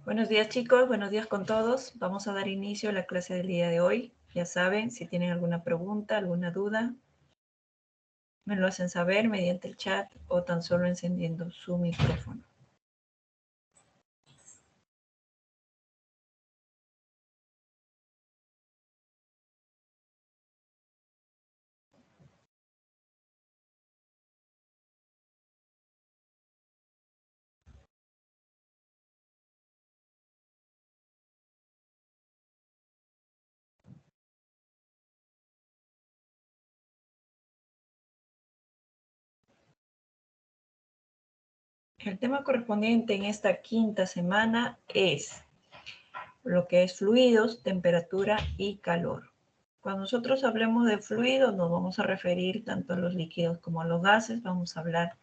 Buenos días chicos, buenos días con todos. Vamos a dar inicio a la clase del día de hoy. Ya saben, si tienen alguna pregunta, alguna duda, me lo hacen saber mediante el chat o tan solo encendiendo su micrófono. El tema correspondiente en esta quinta semana es lo que es fluidos, temperatura y calor. Cuando nosotros hablemos de fluidos, nos vamos a referir tanto a los líquidos como a los gases. Vamos a hablar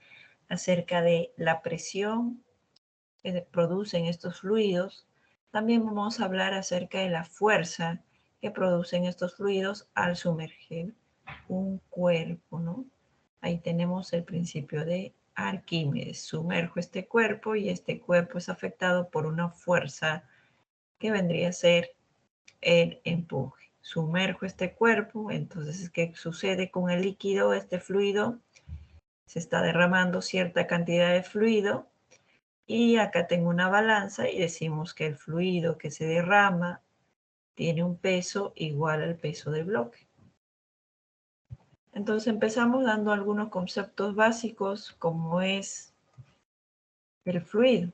acerca de la presión que producen estos fluidos. También vamos a hablar acerca de la fuerza que producen estos fluidos al sumergir un cuerpo, ¿no? Ahí tenemos el principio de Arquímedes. Sumerjo este cuerpo y este cuerpo es afectado por una fuerza que vendría a ser el empuje. Sumerjo este cuerpo, entonces, ¿qué sucede con el líquido? Este fluido se está derramando cierta cantidad de fluido y acá tengo una balanza y decimos que el fluido que se derrama tiene un peso igual al peso del bloque. Entonces empezamos dando algunos conceptos básicos como es el fluido.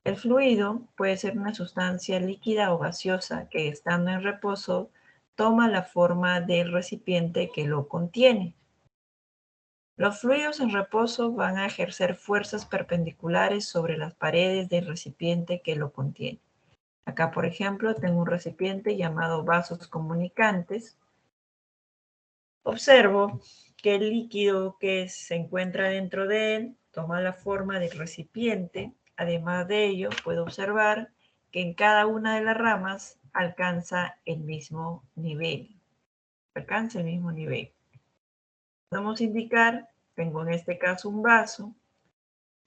El fluido puede ser una sustancia líquida o gaseosa que estando en reposo toma la forma del recipiente que lo contiene. Los fluidos en reposo van a ejercer fuerzas perpendiculares sobre las paredes del recipiente que lo contiene. Acá, por ejemplo, tengo un recipiente llamado vasos comunicantes. Observo que el líquido que se encuentra dentro de él toma la forma del recipiente. Además de ello, puedo observar que en cada una de las ramas alcanza el mismo nivel. Alcanza el mismo nivel. Podemos indicar, tengo en este caso un vaso,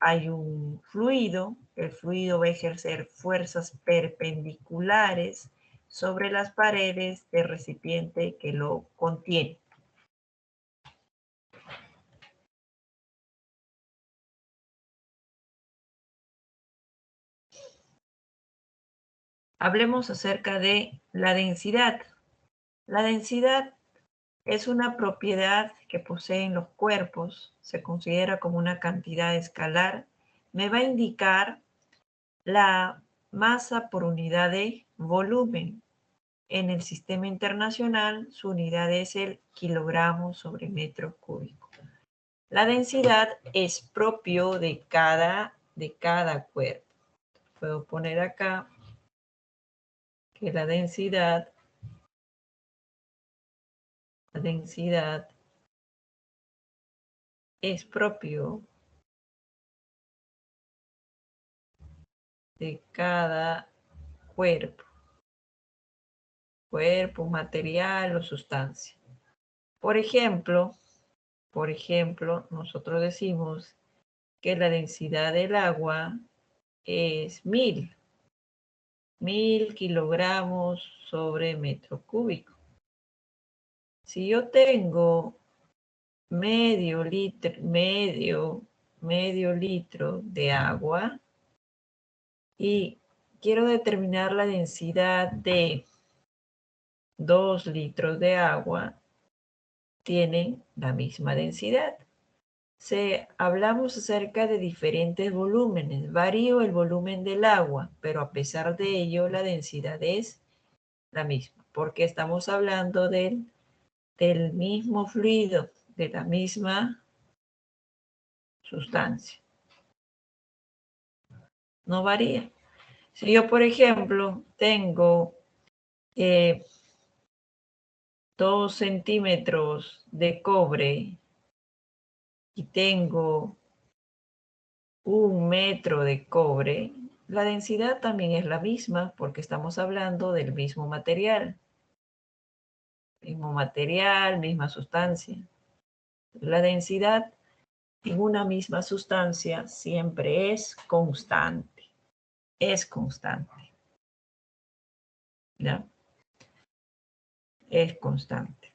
hay un fluido, el fluido va a ejercer fuerzas perpendiculares sobre las paredes del recipiente que lo contiene. Hablemos acerca de la densidad. La densidad es una propiedad que poseen los cuerpos, se considera como una cantidad escalar, me va a indicar la masa por unidad de volumen. En el sistema internacional, su unidad es el kilogramo sobre metro cúbico. La densidad es propio de cada cuerpo. Puedo poner acá que la densidad es propio de cada cuerpo, material o sustancia. Por ejemplo, nosotros decimos que la densidad del agua es 1000 kilogramos sobre metro cúbico. Si yo tengo medio litro de agua y quiero determinar la densidad de 2 litros de agua, tienen la misma densidad. Hablamos acerca de diferentes volúmenes. Varío el volumen del agua, pero a pesar de ello la densidad es la misma, porque estamos hablando del mismo fluido, de la misma sustancia. No varía. Si yo, por ejemplo, tengo 2 centímetros de cobre y tengo 1 metro de cobre, la densidad también es la misma porque estamos hablando del mismo material. Mismo material, misma sustancia. La densidad en una misma sustancia siempre es constante. es constante. ¿Ya? Es constante.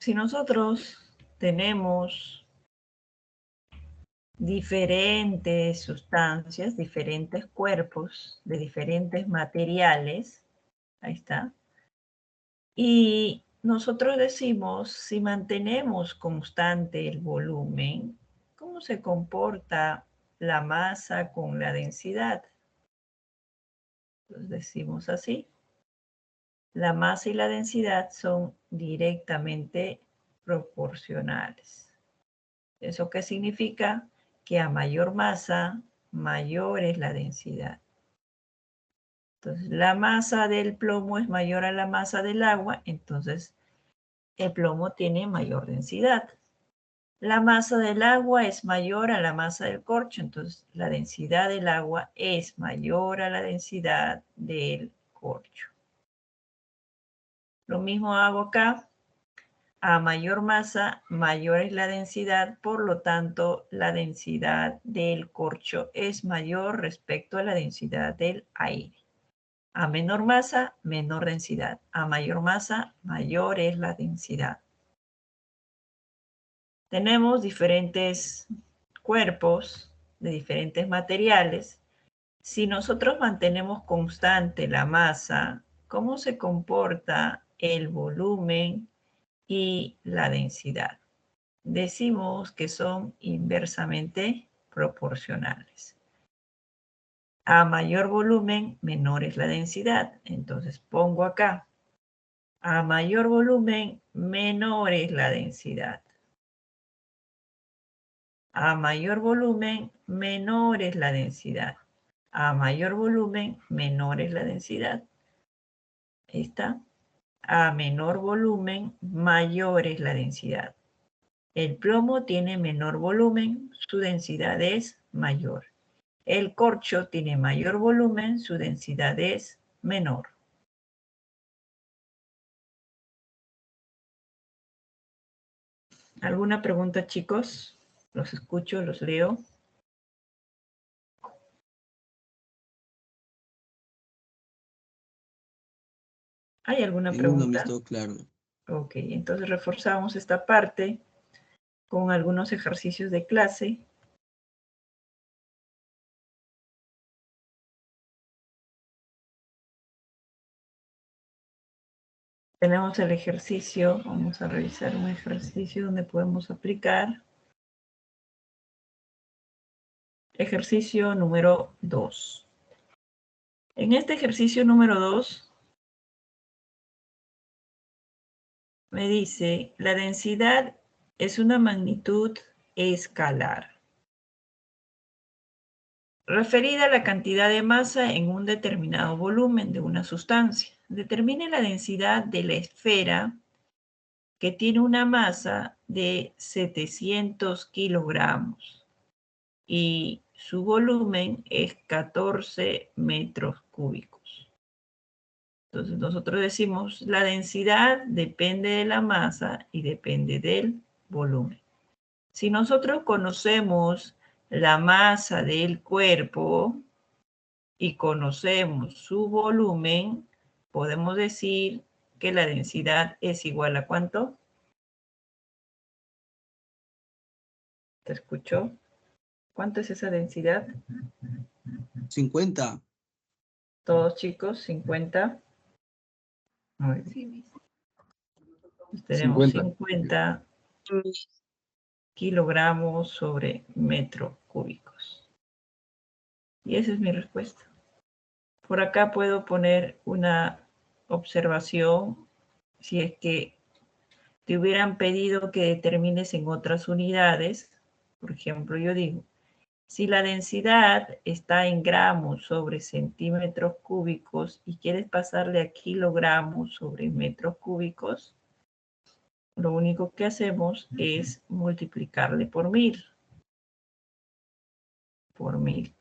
Si nosotros tenemos diferentes sustancias, diferentes cuerpos de diferentes materiales, ahí está, y nosotros decimos, si mantenemos constante el volumen, ¿cómo se comporta la masa con la densidad? Entonces decimos así, la masa y la densidad son directamente proporcionales. ¿Eso qué significa? Que a mayor masa, mayor es la densidad. Entonces, la masa del plomo es mayor a la masa del agua, entonces el plomo tiene mayor densidad. La masa del agua es mayor a la masa del corcho, entonces la densidad del agua es mayor a la densidad del corcho. Lo mismo hago acá. A mayor masa, mayor es la densidad, por lo tanto, la densidad del corcho es mayor respecto a la densidad del aire. A menor masa, menor densidad. A mayor masa, mayor es la densidad. Tenemos diferentes cuerpos de diferentes materiales. Si nosotros mantenemos constante la masa, ¿cómo se comporta el volumen y la densidad? Decimos que son inversamente proporcionales. A mayor volumen, menor es la densidad. Entonces pongo acá, a mayor volumen, menor es la densidad. A mayor volumen, menor es la densidad. A mayor volumen, menor es la densidad. Ahí está. A menor volumen, mayor es la densidad. El plomo tiene menor volumen, su densidad es mayor. El corcho tiene mayor volumen, su densidad es menor. ¿Alguna pregunta, chicos? Los escucho, los leo. ¿Hay alguna No me pregunta? quedó claro. Ok, entonces reforzamos esta parte con algunos ejercicios de clase. Tenemos el ejercicio, vamos a revisar un ejercicio donde podemos aplicar. Ejercicio número 2. En este ejercicio número 2 me dice, la densidad es una magnitud escalar, referida a la cantidad de masa en un determinado volumen de una sustancia. Determine la densidad de la esfera que tiene una masa de 700 kilogramos y su volumen es 14 metros cúbicos. Entonces nosotros decimos la densidad depende de la masa y depende del volumen. Si nosotros conocemos la masa del cuerpo y conocemos su volumen, podemos decir que la densidad es igual a ¿cuánto? ¿Te escuchó? ¿Cuánto es esa densidad? 50. Todos chicos, 50. Muy bien. Sí, Tenemos 50. 50 kilogramos sobre metros cúbicos. Y esa es mi respuesta. Por acá puedo poner una observación si es que te hubieran pedido que determines en otras unidades. Por ejemplo, yo digo, si la densidad está en gramos sobre centímetros cúbicos y quieres pasarle a kilogramos sobre metros cúbicos, lo único que hacemos es multiplicarle por 1000. por 1000.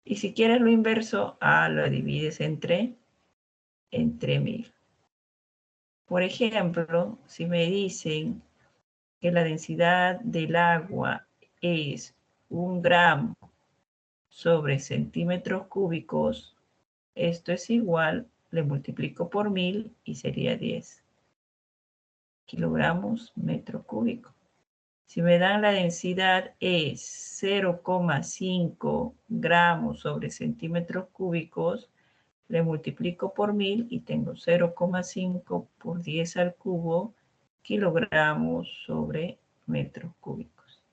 Y si quieres lo inverso, lo divides entre 1000. Por ejemplo, si me dicen que la densidad del agua es 1 gramo sobre centímetros cúbicos, esto es igual, le multiplico por 1000 y sería 10 kilogramos metro cúbico. Si me dan la densidad es 0,5 gramos sobre centímetros cúbicos, le multiplico por 1000 y tengo 0,5 por 10 al cubo kilogramos sobre metros cúbicos.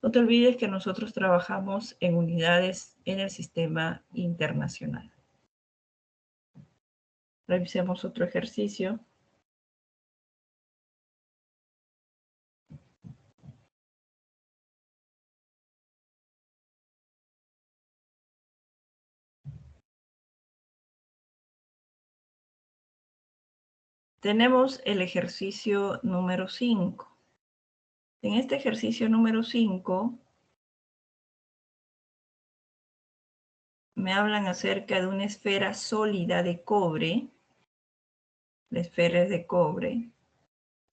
No te olvides que nosotros trabajamos en unidades en el sistema internacional. Revisemos otro ejercicio. Tenemos el ejercicio número 5. En este ejercicio número 5 me hablan acerca de una esfera sólida de cobre. La esfera es de cobre.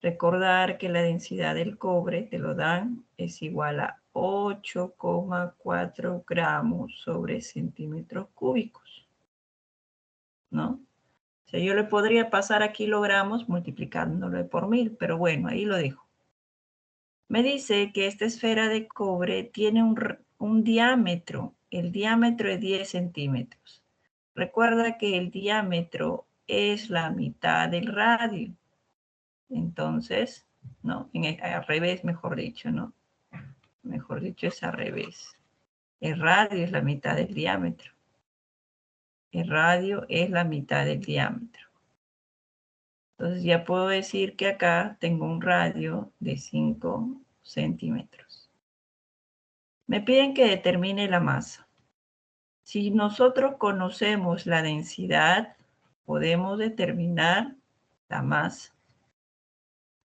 Recordar que la densidad del cobre, te lo dan, es igual a 8,4 gramos sobre centímetros cúbicos, ¿no? O sea, yo le podría pasar a kilogramos multiplicándolo por 1000, pero bueno, ahí lo dejo. Me dice que esta esfera de cobre tiene un diámetro. El diámetro es 10 centímetros. Recuerda que el diámetro es la mitad del radio. Entonces, ¿no? Al revés, mejor dicho, ¿no? Mejor dicho, es al revés. El radio es la mitad del diámetro. El radio es la mitad del diámetro. Entonces ya puedo decir que acá tengo un radio de 5 centímetros. Me piden que determine la masa. Si nosotros conocemos la densidad, podemos determinar la masa.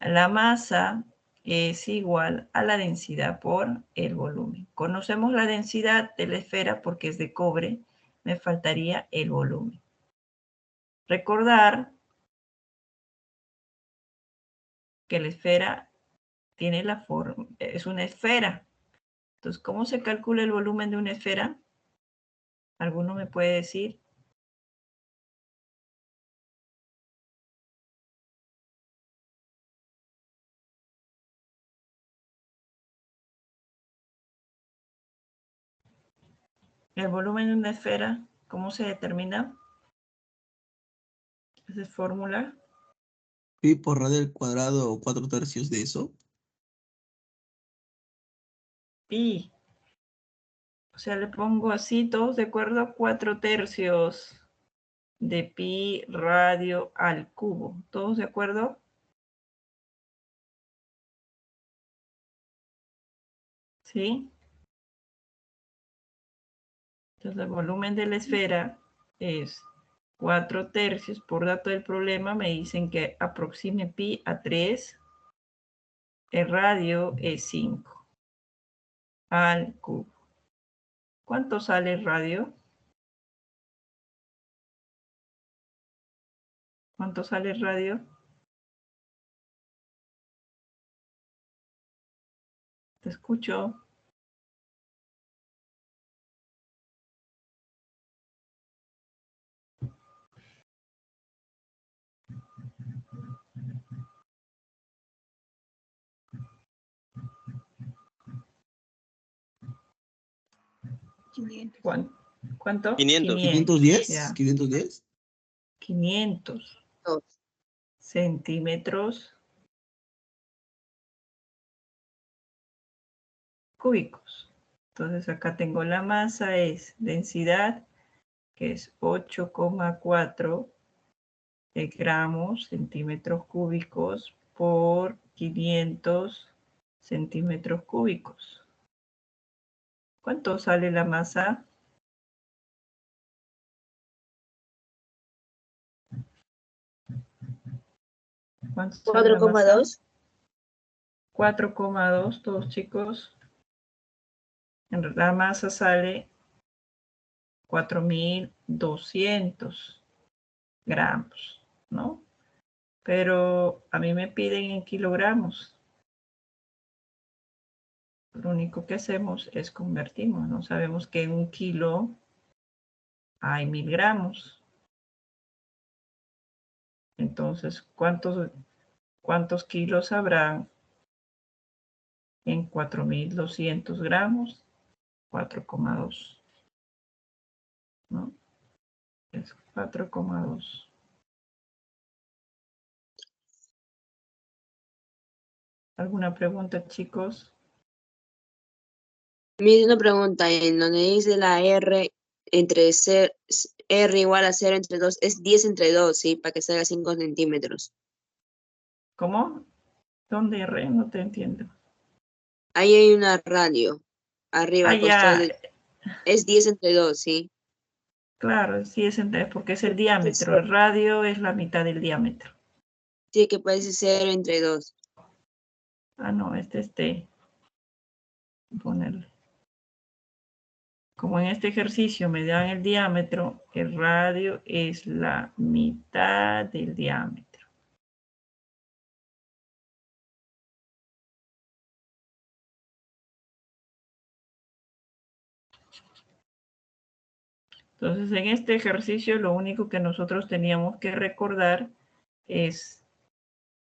La masa es igual a la densidad por el volumen. Conocemos la densidad de la esfera porque es de cobre. Me faltaría el volumen. Recordar que la esfera tiene la forma, es una esfera. Entonces, ¿cómo se calcula el volumen de una esfera? ¿Alguno me puede decir? El volumen de una esfera, ¿cómo se determina? Esa es fórmula. Pi por radio al cuadrado o 4/3 de eso. Pi. O sea, le pongo así, todos de acuerdo, 4/3 de pi radio al cubo. ¿Todos de acuerdo? ¿Sí? Entonces, el volumen de la esfera es 4/3. Por dato del problema, me dicen que aproxime pi a 3. El radio es 5 al cubo. ¿Cuánto sale el radio? ¿Cuánto sale el radio? Te escucho. ¿Cuánto? 500. 510. Ya. 510. 500 centímetros cúbicos. Entonces acá tengo la masa, es densidad, que es 8,4 gramos centímetros cúbicos por 500 centímetros cúbicos. ¿Cuánto sale la masa? ¿Cuánto sale la masa? 4,2. 4,2, todos chicos. La masa sale 4.200 gramos, ¿no? Pero a mí me piden en kilogramos. Lo único que hacemos es convertimos, ¿no? Sabemos que en 1 kilo hay 1.000 gramos. Entonces, ¿cuántos kilos habrán en 4.200 gramos? 4,2, ¿no? Es 4,2. ¿Alguna pregunta, chicos? Me hizo una pregunta en donde dice la R entre R igual a 0 entre 2, es 10 entre 2, ¿sí? Para que salga 5 centímetros. ¿Cómo? ¿Dónde R? No te entiendo. Ahí hay una radio, arriba, al costado Ya, es 10 entre 2, ¿sí? claro, sí es porque es el Sí, diámetro. El radio es la mitad del diámetro. sí, que parece 0 entre 2. Ah, no, ponerle. Como en este ejercicio me dan el diámetro, el radio es la mitad del diámetro. Entonces, en este ejercicio lo único que nosotros teníamos que recordar es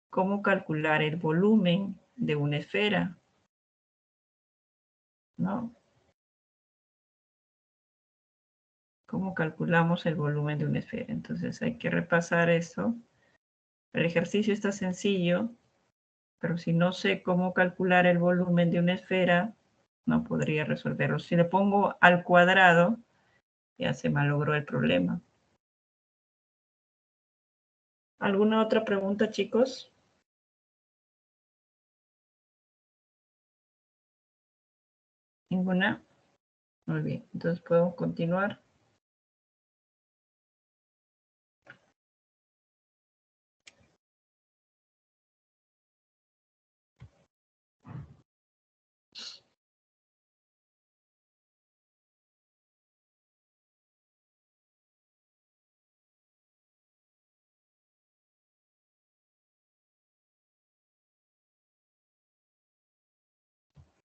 cómo calcular el volumen de una esfera, ¿no? ¿Cómo calculamos el volumen de una esfera? Entonces hay que repasar eso. El ejercicio está sencillo, pero si no sé cómo calcular el volumen de una esfera, no podría resolverlo. Si le pongo al cuadrado, ya se malogró el problema. ¿Alguna otra pregunta, chicos? ¿Ninguna? Muy bien, entonces podemos continuar.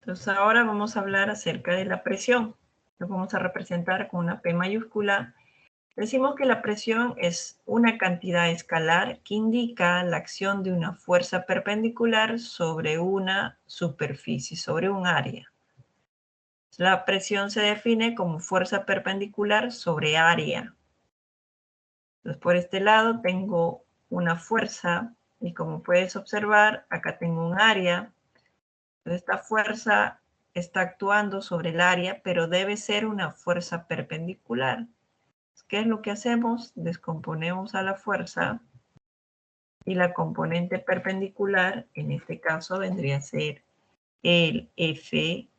Entonces ahora vamos a hablar acerca de la presión. Lo vamos a representar con una P mayúscula. Decimos que la presión es una cantidad escalar que indica la acción de una fuerza perpendicular sobre una superficie, sobre un área. La presión se define como fuerza perpendicular sobre área. Entonces, por este lado tengo una fuerza y como puedes observar, acá tengo un área. Esta fuerza está actuando sobre el área, pero debe ser una fuerza perpendicular. ¿Qué es lo que hacemos? Descomponemos a la fuerza y la componente perpendicular, en este caso, vendría a ser el F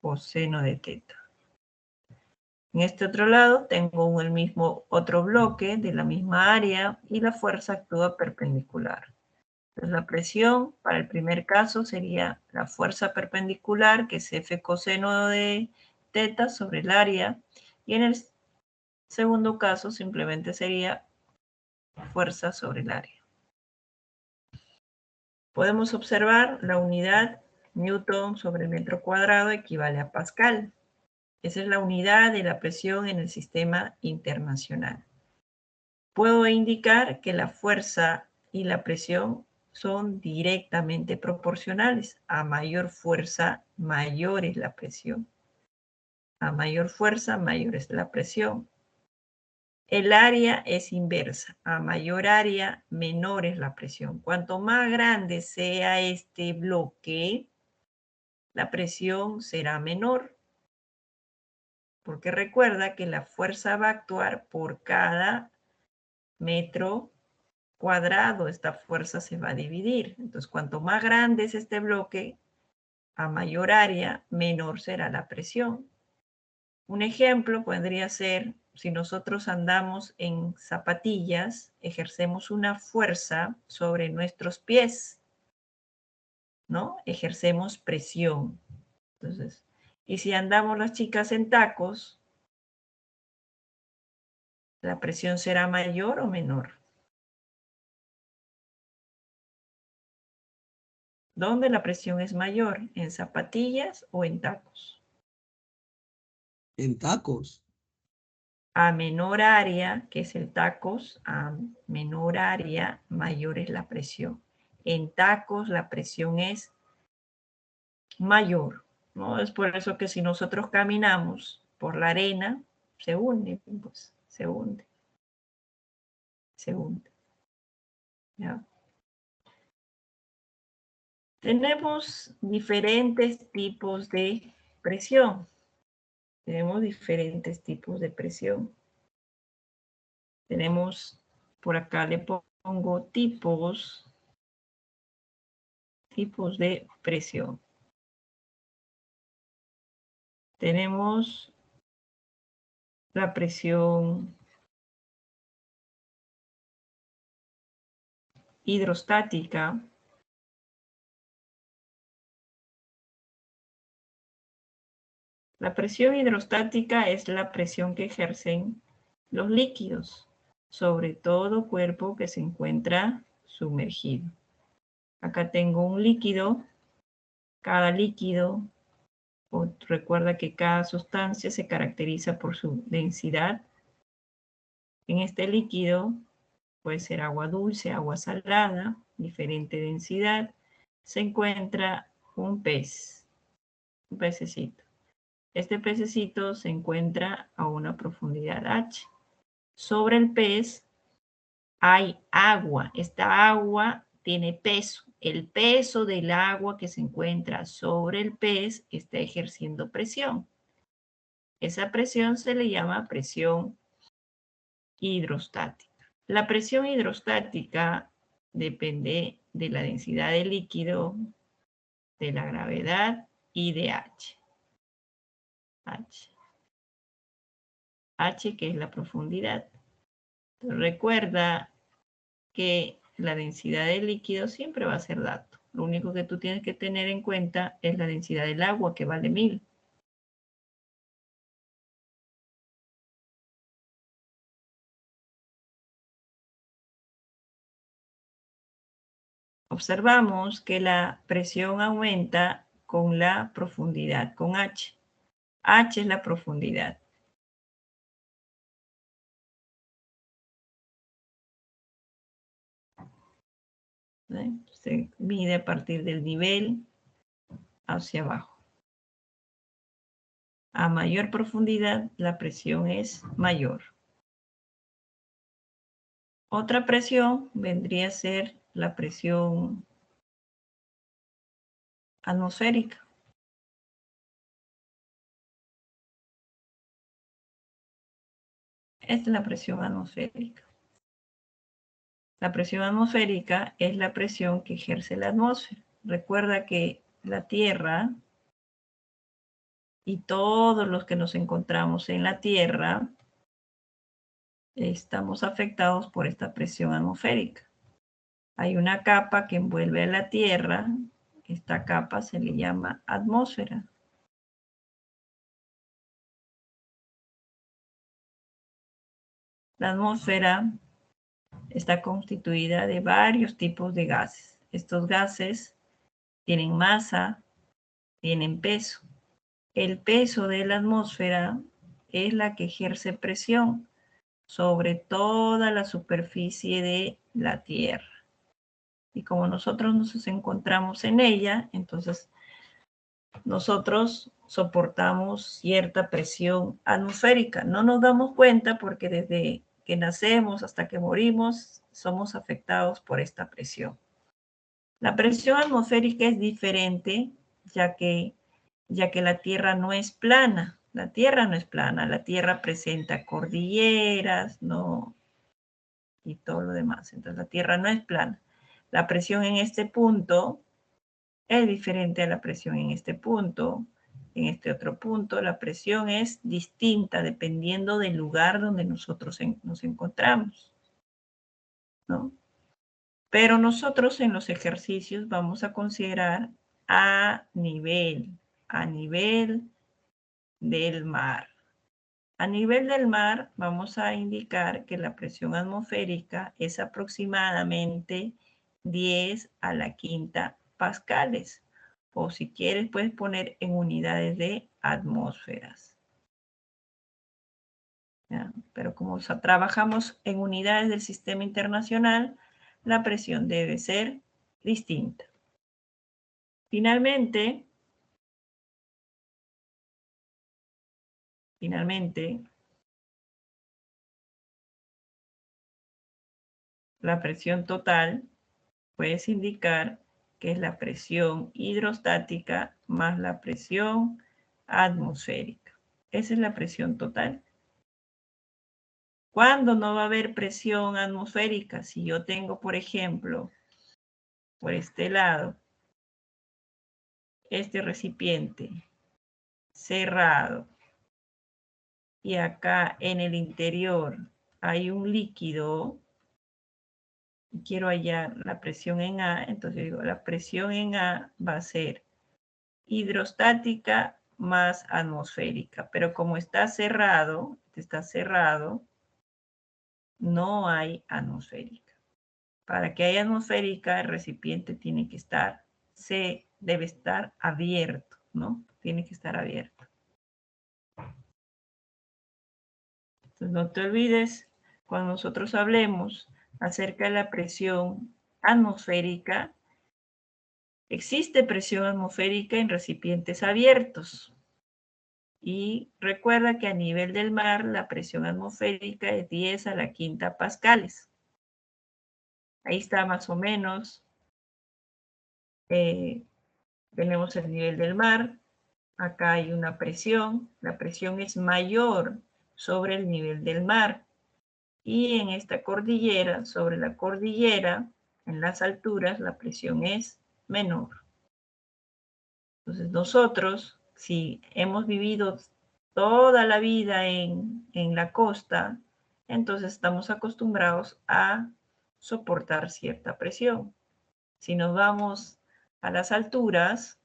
coseno de teta. En este otro lado tengo el mismo otro bloque de la misma área y la fuerza actúa perpendicular. Entonces la presión para el primer caso sería la fuerza perpendicular, que es F coseno de teta sobre el área, y en el segundo caso simplemente sería fuerza sobre el área. Podemos observar la unidad Newton sobre metro cuadrado equivale a Pascal. Esa es la unidad de la presión en el sistema internacional. Puedo indicar que la fuerza y la presión son directamente proporcionales. A mayor fuerza, mayor es la presión. A mayor fuerza, mayor es la presión. El área es inversa. A mayor área, menor es la presión. Cuanto más grande sea este bloque, la presión será menor. Porque recuerda que la fuerza va a actuar por cada metro cuadrado. Esta fuerza se va a dividir. Entonces, cuanto más grande es este bloque, a mayor área, menor será la presión. Un ejemplo podría ser, si nosotros andamos en zapatillas, ejercemos una fuerza sobre nuestros pies, ¿no? Ejercemos presión. Entonces, y si andamos las chicas en tacos, ¿la presión será mayor o menor? ¿Dónde la presión es mayor? ¿En zapatillas o en tacos? En tacos. A menor área, que es el tacos, a menor área, mayor es la presión. En tacos la presión es mayor, ¿no? Es por eso que si nosotros caminamos por la arena, se hunde, pues, se hunde, se hunde. ¿Ya? Tenemos diferentes tipos de presión. Tenemos diferentes tipos de presión. Tenemos, por acá le pongo tipos de presión. Tenemos la presión hidrostática. La presión hidrostática es la presión que ejercen los líquidos sobre todo cuerpo que se encuentra sumergido. Acá tengo un líquido. Cada líquido, recuerda que cada sustancia se caracteriza por su densidad. En este líquido puede ser agua dulce, agua salada, diferente densidad. Se encuentra un pez, un pececito. Este pececito se encuentra a una profundidad H. Sobre el pez hay agua. Esta agua tiene peso. El peso del agua que se encuentra sobre el pez está ejerciendo presión. Esa presión se le llama presión hidrostática. La presión hidrostática depende de la densidad del líquido, de la gravedad y de H. H, que es la profundidad. Entonces, recuerda que la densidad del líquido siempre va a ser dato. Lo único que tú tienes que tener en cuenta es la densidad del agua, que vale 1000. Observamos que la presión aumenta con la profundidad, con H. H es la profundidad. Se mide a partir del nivel hacia abajo. A mayor profundidad, la presión es mayor. Otra presión vendría a ser la presión atmosférica. Esta es la presión atmosférica. La presión atmosférica es la presión que ejerce la atmósfera. Recuerda que la Tierra y todos los que nos encontramos en la Tierra estamos afectados por esta presión atmosférica. Hay una capa que envuelve a la Tierra. Esta capa se le llama atmósfera. La atmósfera está constituida de varios tipos de gases. Estos gases tienen masa, tienen peso. El peso de la atmósfera es la que ejerce presión sobre toda la superficie de la Tierra. Y como nosotros nos encontramos en ella, entonces nosotros soportamos cierta presión atmosférica. No nos damos cuenta porque desde que nacemos hasta que morimos somos afectados por esta presión. La presión atmosférica es diferente ya que la Tierra no es plana. La Tierra no es plana, la Tierra presenta cordilleras, ¿no? Y todo lo demás. Entonces la Tierra no es plana. La presión en este punto es diferente a la presión en este punto. En este otro punto la presión es distinta dependiendo del lugar donde nosotros nos encontramos, ¿no? Pero nosotros en los ejercicios vamos a considerar a nivel. a nivel del mar. A nivel del mar vamos a indicar que la presión atmosférica es aproximadamente 10 a la quinta pascales. O si quieres puedes poner en unidades de atmósferas. ¿Ya? Pero como trabajamos en unidades del sistema internacional, la presión debe ser distinta. Finalmente, la presión total puedes indicar que es la presión hidrostática más la presión atmosférica. Esa es la presión total. ¿Cuándo no va a haber presión atmosférica? Si yo tengo, por ejemplo, por este lado, este recipiente cerrado y acá en el interior hay un líquido, quiero hallar la presión en A, entonces digo, la presión en A va a ser hidrostática más atmosférica, pero como está cerrado, no hay atmosférica. Para que haya atmosférica, el recipiente tiene que estar, debe estar abierto, ¿no? Tiene que estar abierto. Entonces, no te olvides, cuando nosotros hablemos acerca de la presión atmosférica, existe presión atmosférica en recipientes abiertos. Y recuerda que a nivel del mar la presión atmosférica es 10 a la quinta pascales. Ahí está más o menos. Tenemos el nivel del mar. Acá hay una presión. La presión es mayor sobre el nivel del mar. Y en esta cordillera, sobre la cordillera, en las alturas, la presión es menor. Entonces nosotros, si hemos vivido toda la vida en la costa, entonces estamos acostumbrados a soportar cierta presión. Si nos vamos a las alturas,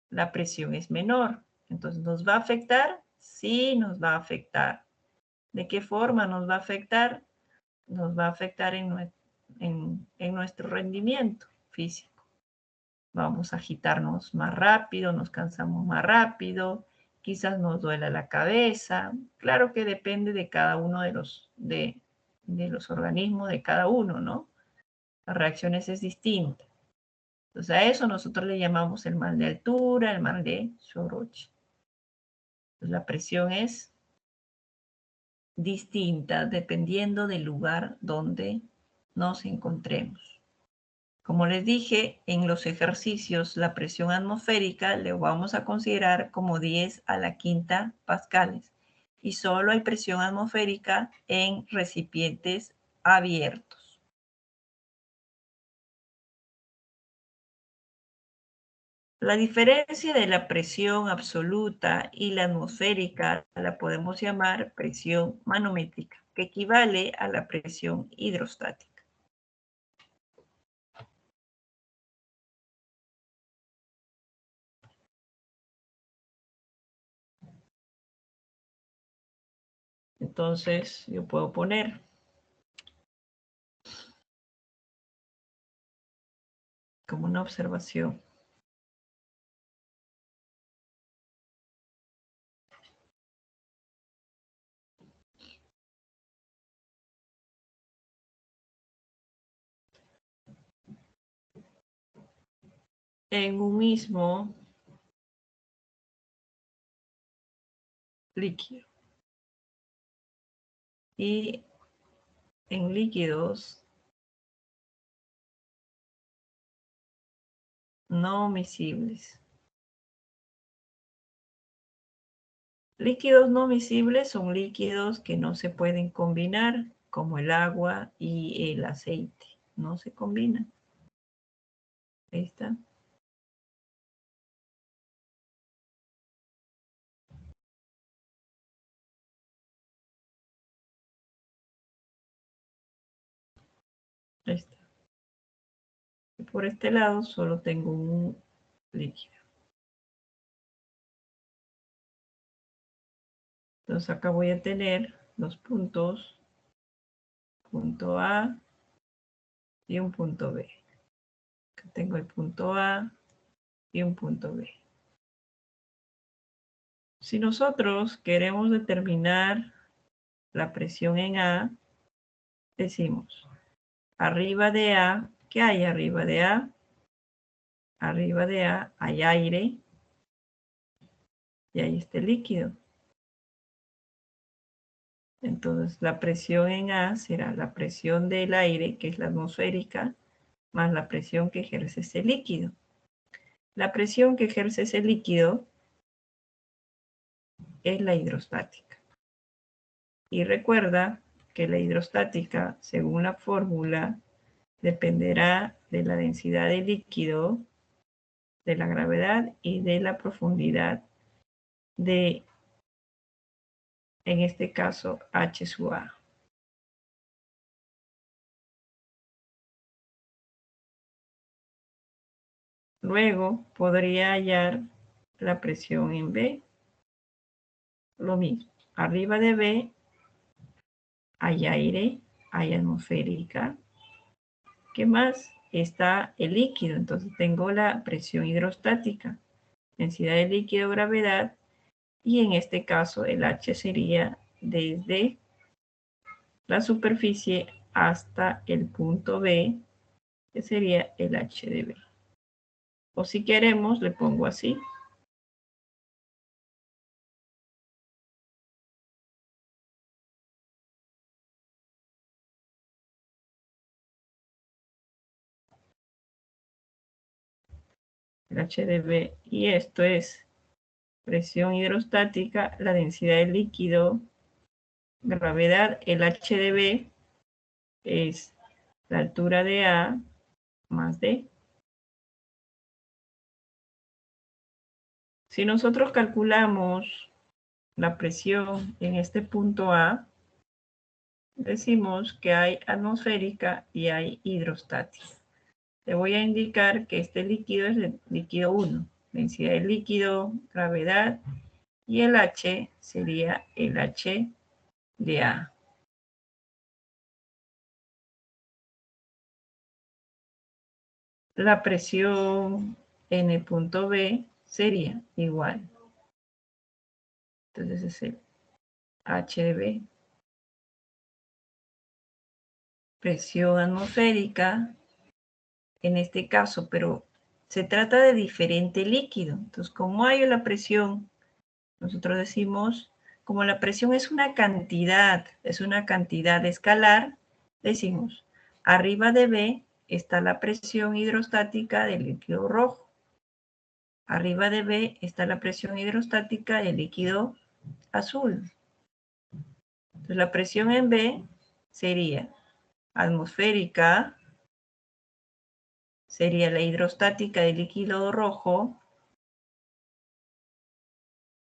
la presión es menor. Entonces, ¿nos va a afectar? Sí, nos va a afectar. ¿De qué forma nos va a afectar? Nos va a afectar en nuestro rendimiento físico. Vamos a agitarnos más rápido, nos cansamos más rápido, quizás nos duela la cabeza. Claro que depende de cada uno de los organismos de cada uno, ¿no? Las reacciones es distinta. Entonces a eso nosotros le llamamos el mal de altura, el mal de Soroche. Entonces, la presión es distinta dependiendo del lugar donde nos encontremos. Como les dije, en los ejercicios la presión atmosférica le vamos a considerar como 10 a la quinta pascales y solo hay presión atmosférica en recipientes abiertos. La diferencia de la presión absoluta y la atmosférica la podemos llamar presión manométrica, que equivale a la presión hidrostática. Entonces, yo puedo poner como una observación. En un mismo líquido. Y en líquidos no miscibles. Líquidos no miscibles son líquidos que no se pueden combinar, como el agua y el aceite. No se combinan. Ahí está. Ahí está. Y por este lado solo tengo un líquido. Entonces acá voy a tener los puntos, punto A y un punto B. Acá tengo el punto A y un punto B. Si nosotros queremos determinar la presión en A, decimos, arriba de A, ¿qué hay arriba de A? Arriba de A hay aire y ahí está el líquido. Entonces la presión en A será la presión del aire, que es la atmosférica, más la presión que ejerce ese líquido. La presión que ejerce ese líquido es la hidrostática. Y recuerda que la hidrostática, según la fórmula, dependerá de la densidad del líquido, de la gravedad y de la profundidad de, en este caso, H sub A. Luego podría hallar la presión en B. Lo mismo. Arriba de B hay aire, hay atmosférica. ¿Qué más? Está el líquido. Entonces tengo la presión hidrostática, densidad del líquido, gravedad. Y en este caso el H sería desde la superficie hasta el punto B, que sería el H de B. O si queremos, le pongo así. El H de B. Y esto es presión hidrostática, la densidad del líquido, gravedad. El H de B es la altura de A más D. Si nosotros calculamos la presión en este punto A, decimos que hay atmosférica y hay hidrostática. Te voy a indicar que este líquido es el líquido 1, densidad del líquido, gravedad, y el H sería el H de A. La presión en el punto B sería igual. Entonces es el H de B. Presión atmosférica, en este caso, pero se trata de diferente líquido. Entonces, como hay la presión, nosotros decimos, como la presión es una cantidad escalar, decimos, arriba de B está la presión hidrostática del líquido rojo. Arriba de B está la presión hidrostática del líquido azul. Entonces, la presión en B sería atmosférica, sería la hidrostática del líquido rojo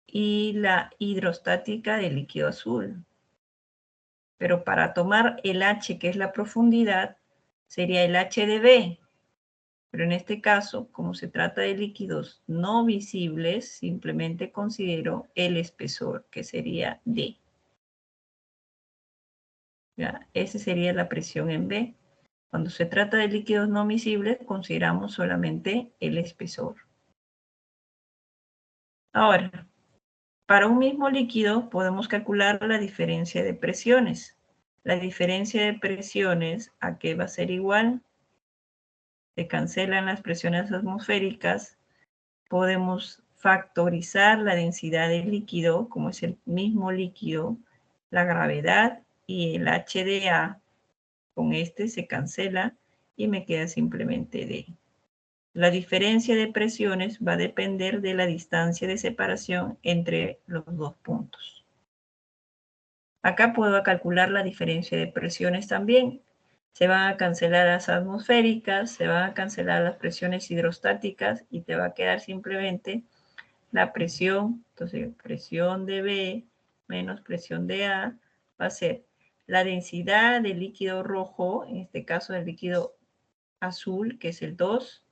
y la hidrostática del líquido azul. Pero para tomar el H, que es la profundidad, sería el H de B. Pero en este caso, como se trata de líquidos no visibles, simplemente considero el espesor, que sería D. ¿Ya? Esa sería la presión en B. Cuando se trata de líquidos no visibles, consideramos solamente el espesor. Ahora, para un mismo líquido podemos calcular la diferencia de presiones. La diferencia de presiones, ¿a qué va a ser igual? Se cancelan las presiones atmosféricas. Podemos factorizar la densidad del líquido, como es el mismo líquido, la gravedad y el H de A. Con este se cancela y me queda simplemente D. La diferencia de presiones va a depender de la distancia de separación entre los dos puntos. Acá puedo calcular la diferencia de presiones también. Se van a cancelar las atmosféricas, se van a cancelar las presiones hidrostáticas y te va a quedar simplemente la presión. Entonces, presión de B menos presión de A va a ser la densidad del líquido rojo, en este caso del líquido azul, que es el 2,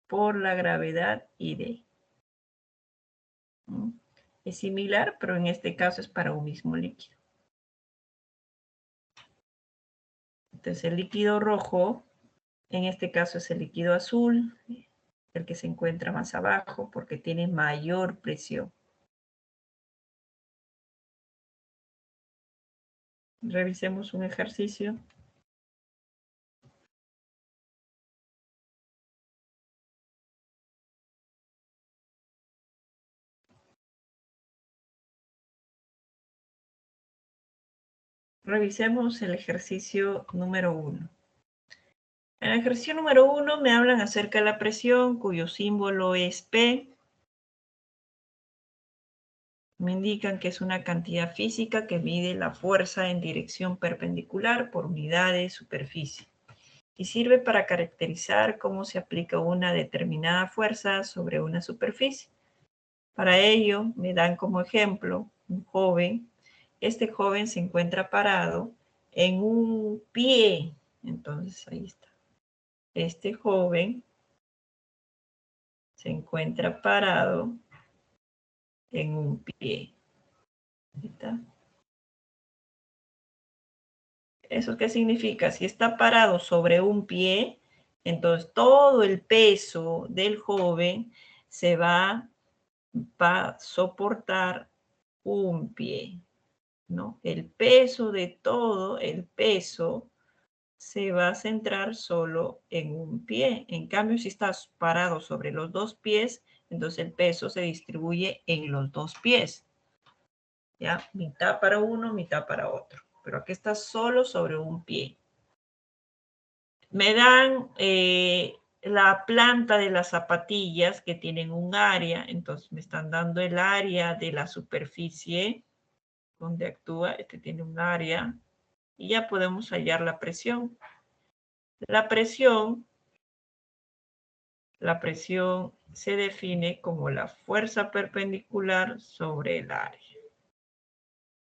por la gravedad y D. Es similar, pero en este caso es para un mismo líquido. Entonces el líquido rojo, en este caso es el líquido azul, el que se encuentra más abajo porque tiene mayor presión. Revisemos un ejercicio. Revisemos el ejercicio número 1. En el ejercicio número 1 me hablan acerca de la presión, cuyo símbolo es P. Me indican que es una cantidad física que mide la fuerza en dirección perpendicular por unidad de superficie y sirve para caracterizar cómo se aplica una determinada fuerza sobre una superficie. Para ello, me dan como ejemplo un joven. Este joven se encuentra parado en un pie. Entonces, ahí está. Este joven se encuentra parado en un pie. Ahí está. ¿Eso qué significa? Si está parado sobre un pie, entonces todo el peso del joven se va a soportar un pie, ¿no? El peso de todo, el peso se va a centrar solo en un pie. En cambio, si estás parado sobre los dos pies, entonces el peso se distribuye en los dos pies. ¿Ya? Mitad para uno, mitad para otro. Pero aquí está solo sobre un pie. Me dan la planta de las zapatillas que tienen un área. Entonces me están dando el área de la superficie donde actúa. Este tiene un área. Y ya podemos hallar la presión. La presión se define como la fuerza perpendicular sobre el área.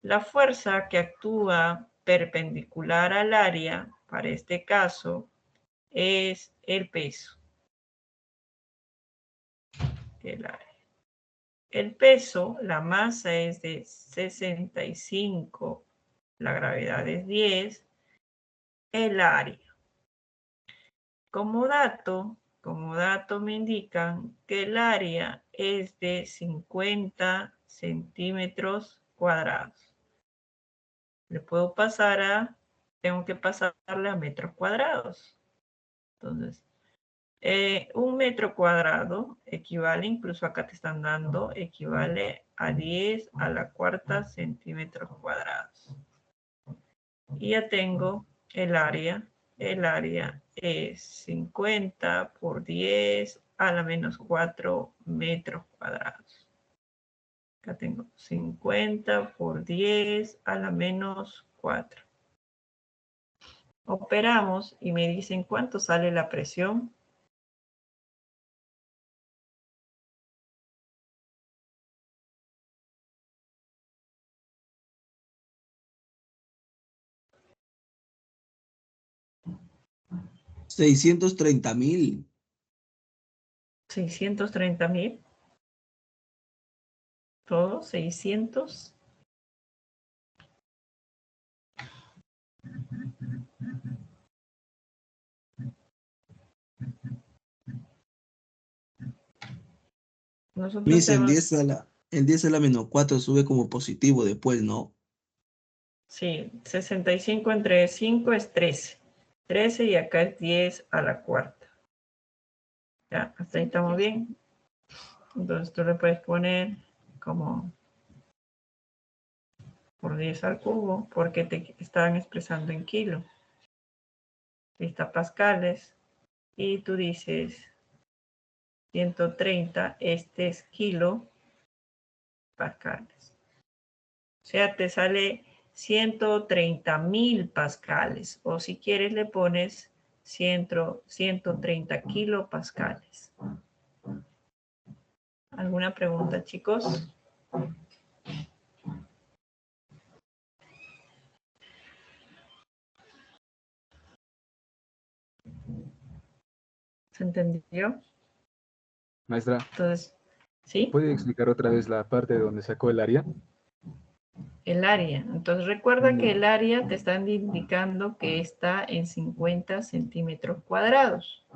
La fuerza que actúa perpendicular al área, para este caso, es el peso del área. El peso, la masa es de 65, la gravedad es 10, el área. Como dato me indican que el área es de 50 centímetros cuadrados. Le puedo pasar tengo que pasarle a metros cuadrados. Entonces, un metro cuadrado equivale, incluso acá te están dando, equivale a 10 a la cuarta centímetros cuadrados. Y ya tengo el área. El área es 50 por 10 a la menos 4 metros cuadrados. Acá tengo 50 por 10 a la menos 4. Operamos y me dicen cuánto sale la presión. $630,000. 630.000. Todo 600. Nosotros Miss, el hemos, 10 a la menos 4 sube como positivo después, ¿no? sí, 65 entre 5 es 13. 13 y acá es 10 a la cuarta. Ya, hasta ahí estamos bien. Entonces tú le puedes poner como por 10 al cubo, porque te estaban expresando en kilo. Está pascales. Y tú dices 130, este es kilo pascales. O sea, te sale 130.000 pascales. O si quieres le pones 130 kilopascales. ¿Alguna pregunta, chicos? ¿Se entendió? Maestra, Entonces, ¿Sí? ¿Puede explicar otra vez la parte de donde sacó el área? El área. Entonces recuerda que el área te están indicando que está en 50 centímetros cuadrados.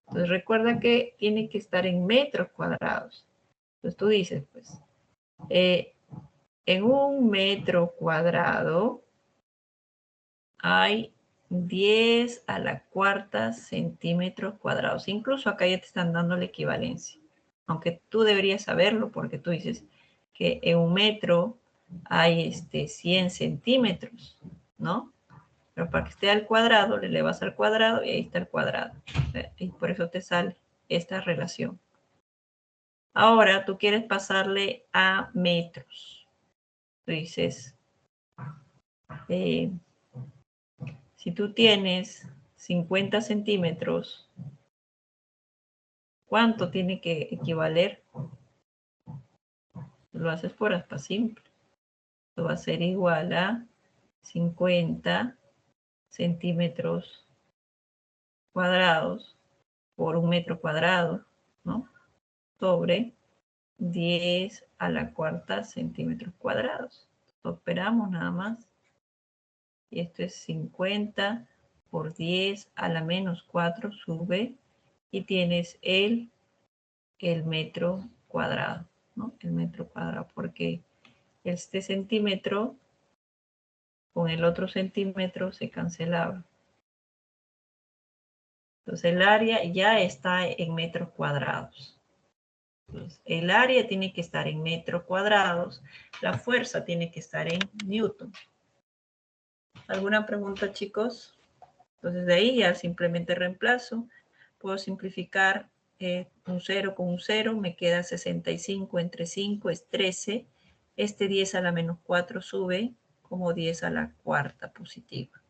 Entonces recuerda que tiene que estar en metros cuadrados. Entonces tú dices, pues, en un metro cuadrado hay 10 a la cuarta centímetros cuadrados. Incluso acá ya te están dando la equivalencia. Aunque tú deberías saberlo porque tú dices que en un metro hay 100 centímetros, ¿no? Pero para que esté al cuadrado, le elevas al cuadrado y ahí está el cuadrado. Y por eso te sale esta relación. Ahora tú quieres pasarle a metros. Tú dices, si tú tienes 50 centímetros, ¿cuánto tiene que equivaler? Lo haces por aspa simple. Esto va a ser igual a 50 centímetros cuadrados por un metro cuadrado, ¿no? Sobre 10 a la cuarta centímetros cuadrados. Operamos nada más. Y esto es 50 por 10 a la menos 4 sube y tienes el metro cuadrado, ¿no? El metro cuadrado, porque este centímetro con el otro centímetro se cancelaba. Entonces el área ya está en metros cuadrados. Entonces, el área tiene que estar en metros cuadrados, la fuerza tiene que estar en newton. ¿Alguna pregunta, chicos? Entonces de ahí ya simplemente reemplazo. Puedo simplificar un 0 con un 0, me queda 65 entre 5 es 13. Este 10 a la menos 4 sube como 10 a la cuarta positiva.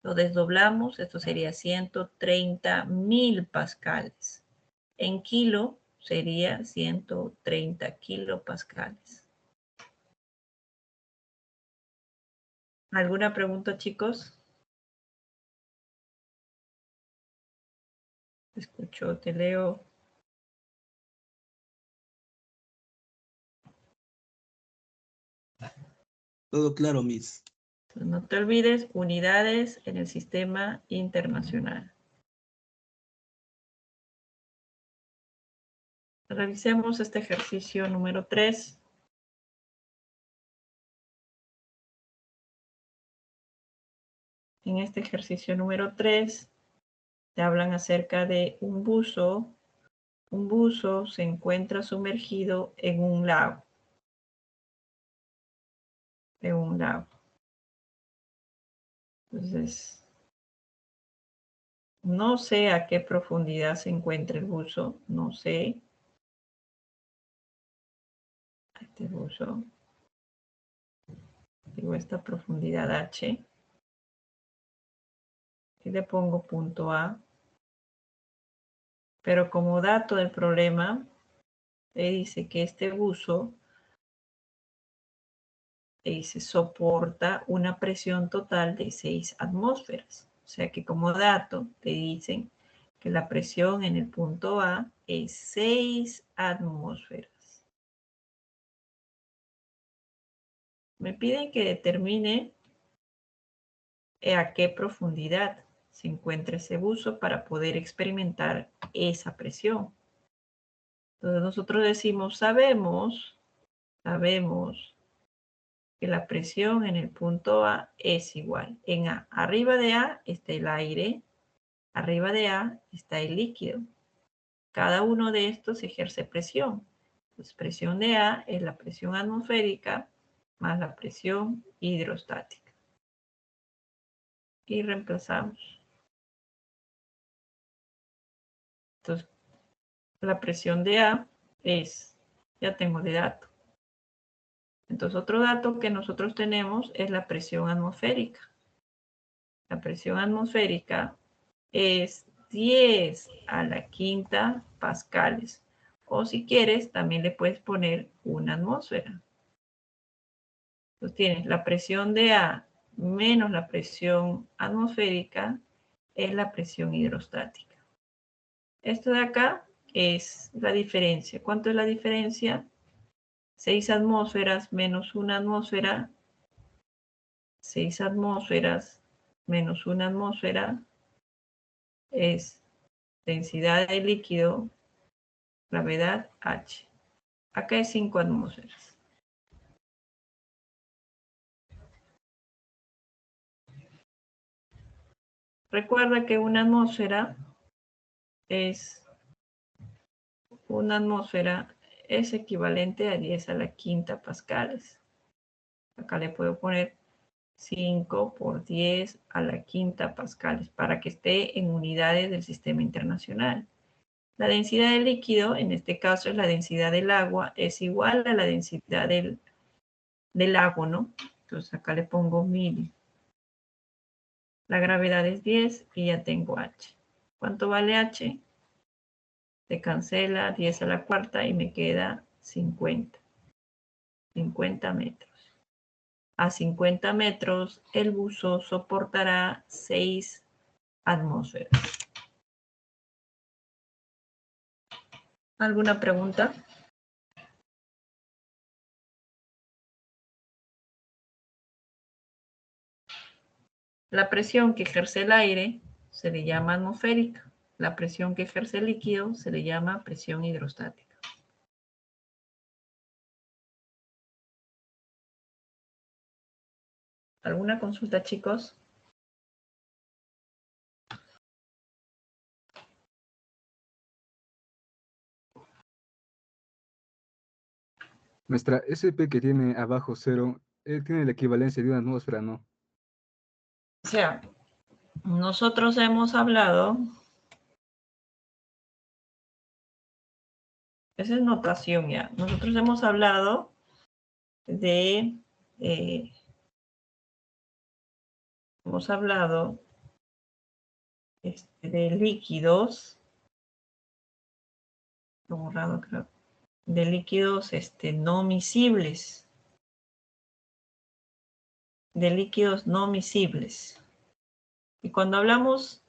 Lo desdoblamos, esto sería 130.000 pascales. En kilo sería 130 kilopascales. ¿Alguna pregunta, chicos? Te escucho, te leo. Todo claro, Miss. No te olvides, unidades en el sistema internacional. Revisemos este ejercicio número 3. En este ejercicio número 3 te hablan acerca de un buzo. Un buzo se encuentra sumergido en un lago. En un lago. Entonces, no sé a qué profundidad se encuentra el buzo. No sé. Este buzo. Digo, esta profundidad H. Y le pongo punto A. Pero como dato del problema, dice que este buzo soporta una presión total de 6 atmósferas. O sea que como dato te dicen que la presión en el punto A es 6 atmósferas. Me piden que determine a qué profundidad se encuentra ese buzo para poder experimentar esa presión. Entonces nosotros decimos, sabemos que la presión en el punto A es igual. En A, arriba de A está el aire, arriba de A está el líquido. Cada uno de estos ejerce presión. Pues presión de A es la presión atmosférica más la presión hidrostática. Y reemplazamos. Entonces, la presión de A es, ya tengo de dato. Entonces, otro dato que nosotros tenemos es la presión atmosférica. La presión atmosférica es 10 a la quinta pascales. O si quieres, también le puedes poner una atmósfera. Entonces tienes la presión de A menos la presión atmosférica es la presión hidrostática. Esto de acá es la diferencia. ¿Cuánto es la diferencia? 6 atmósferas menos 1 atmósfera. 6 atmósferas menos 1 atmósfera es densidad del líquido, gravedad H. Acá es 5 atmósferas. Recuerda que una atmósfera es equivalente a 10 a la quinta pascales. Acá le puedo poner 5 por 10 a la quinta pascales para que esté en unidades del sistema internacional. La densidad del líquido, en este caso es la densidad del agua, es igual a la densidad del agua, ¿no? Entonces acá le pongo 1000. La gravedad es 10 y ya tengo H. ¿Cuánto vale H? Se cancela 10 a la cuarta y me queda 50. 50 metros. A 50 metros el buzo soportará 6 atmósferas. ¿Alguna pregunta? La presión que ejerce el aire se le llama atmosférica. La presión que ejerce el líquido se le llama presión hidrostática. ¿Alguna consulta, chicos? Nuestra SP que tiene abajo 0, tiene la equivalencia de una atmósfera, ¿no? O sea, nosotros hemos hablado, esa es notación ya, nosotros hemos hablado de, de líquidos, lo he borrado creo, de líquidos no miscibles, de líquidos no miscibles. Y cuando hablamos,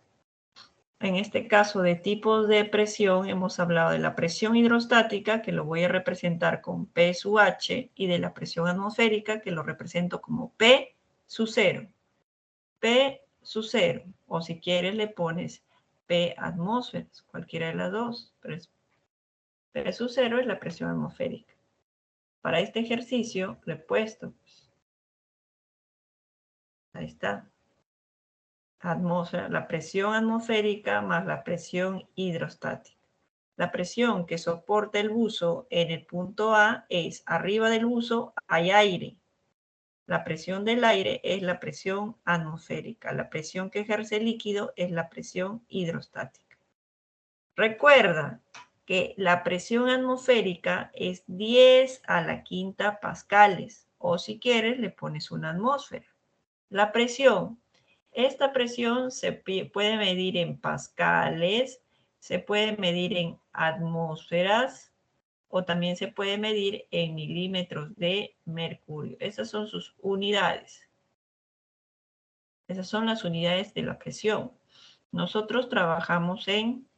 en este caso, de tipos de presión, hemos hablado de la presión hidrostática, que lo voy a representar con P sub H, y de la presión atmosférica, que lo represento como P sub 0. P sub 0, o si quieres le pones P atmósferas, cualquiera de las dos, pero P sub 0 es la presión atmosférica. Para este ejercicio lo he puesto, pues. Ahí está. Atmósfera, la presión atmosférica más la presión hidrostática. La presión que soporta el buzo en el punto A es arriba del buzo hay aire. La presión del aire es la presión atmosférica. La presión que ejerce el líquido es la presión hidrostática. Recuerda que la presión atmosférica es 10 a la quinta pascales. O si quieres le pones una atmósfera. La presión. Esta presión se puede medir en pascales, se puede medir en atmósferas o también se puede medir en milímetros de mercurio. Esas son sus unidades. Esas son las unidades de la presión. Nosotros trabajamos en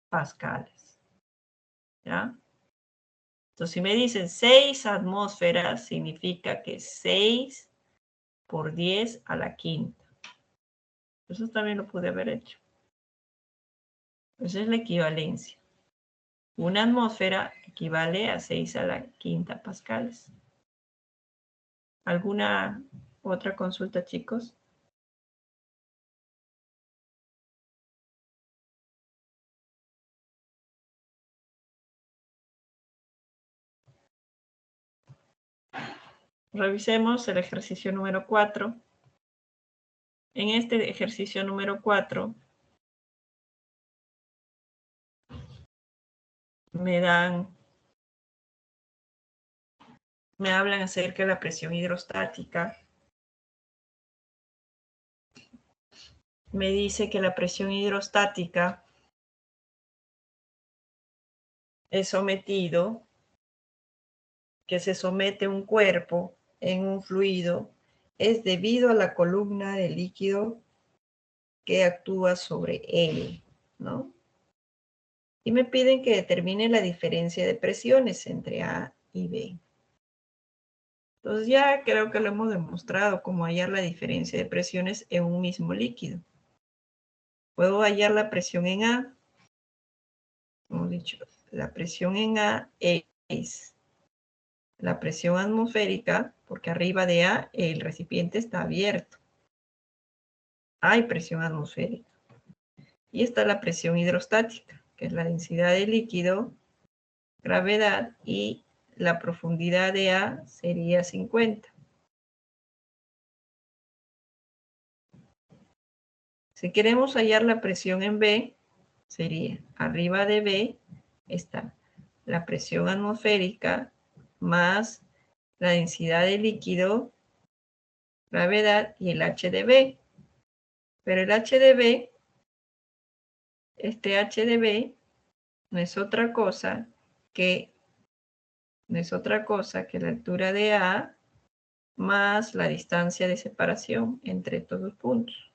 pascales. ¿Ya? Entonces, si me dicen 6 atmósferas, significa que 6 por 10 a la quinta. Eso también lo pude haber hecho. Esa es la equivalencia. Una atmósfera equivale a 6 a la quinta pascales. ¿Alguna otra consulta, chicos? Revisemos el ejercicio número 4. En este ejercicio número 4 me hablan acerca de la presión hidrostática. Me dice que la presión hidrostática es que se somete un cuerpo en un fluido, es debido a la columna de líquido que actúa sobre él, ¿no? Y me piden que determine la diferencia de presiones entre A y B. Entonces ya creo que lo hemos demostrado, cómo hallar la diferencia de presiones en un mismo líquido. Puedo hallar la presión en A. Hemos dicho, la presión en A es la presión atmosférica, porque arriba de A el recipiente está abierto. Hay presión atmosférica. Y está la presión hidrostática, que es la densidad del líquido, gravedad, y la profundidad de A sería 50. Si queremos hallar la presión en B, sería arriba de B está la presión atmosférica más la densidad del líquido, gravedad y el H de B. Pero el H de B, este H de B no es otra cosa que la altura de A más la distancia de separación entre estos dos puntos.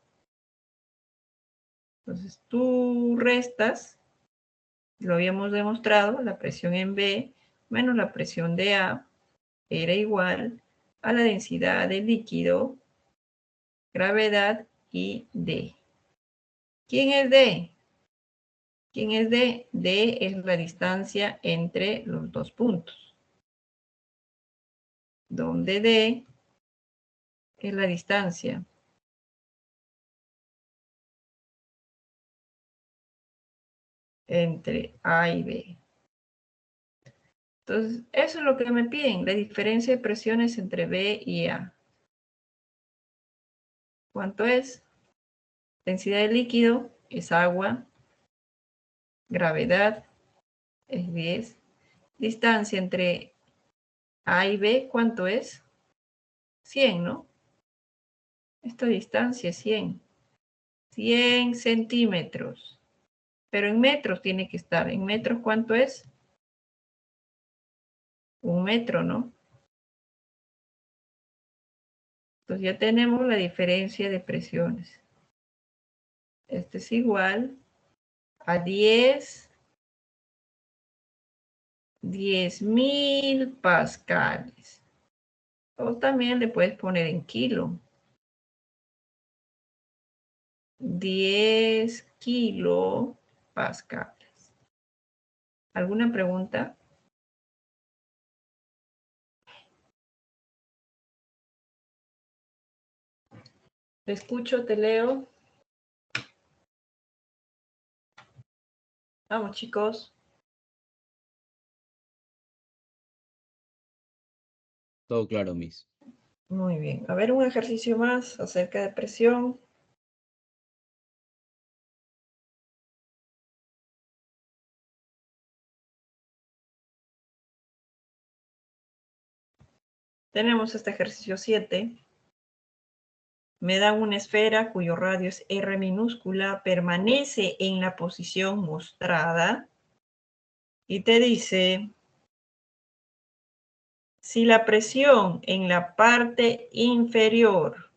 Entonces tú restas, lo habíamos demostrado, la presión en B menos la presión de A era igual a la densidad del líquido, gravedad y D. ¿Quién es D? ¿Quién es D? D es la distancia entre los dos puntos, donde D es la distancia entre A y B. Entonces, eso es lo que me piden, la diferencia de presiones entre B y A. ¿Cuánto es? Densidad del líquido es agua, gravedad es 10, distancia entre A y B, ¿cuánto es? 100, ¿no? Esta distancia es 100. 100 centímetros. Pero en metros tiene que estar. ¿En metros cuánto es? 1 metro, ¿no? Entonces ya tenemos la diferencia de presiones. Este es igual a 10.000 pascales. O también le puedes poner en kilo. 10 kilopascales. ¿Alguna pregunta? Te escucho, te leo. Vamos, chicos. Todo claro, Miss. Muy bien. A ver, un ejercicio más acerca de presión. Tenemos este ejercicio 7. Me dan una esfera cuyo radio es R minúscula, permanece en la posición mostrada y te dice si la presión en la parte inferior,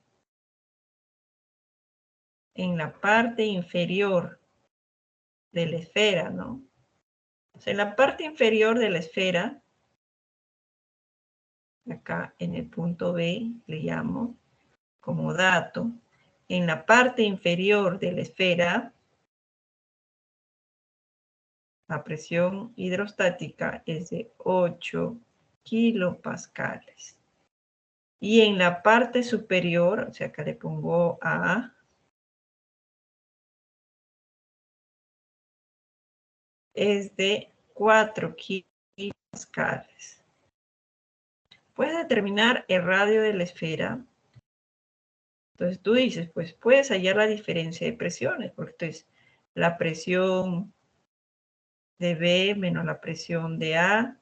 de la esfera, ¿no? O sea, en la parte inferior de la esfera, acá en el punto B, le llamo como dato, en la parte inferior de la esfera, la presión hidrostática es de 8 kilopascales. Y en la parte superior, o sea, acá le pongo A, es de 4 kilopascales. Puedes determinar el radio de la esfera. Entonces tú dices, pues puedes hallar la diferencia de presiones, porque entonces la presión de B menos la presión de A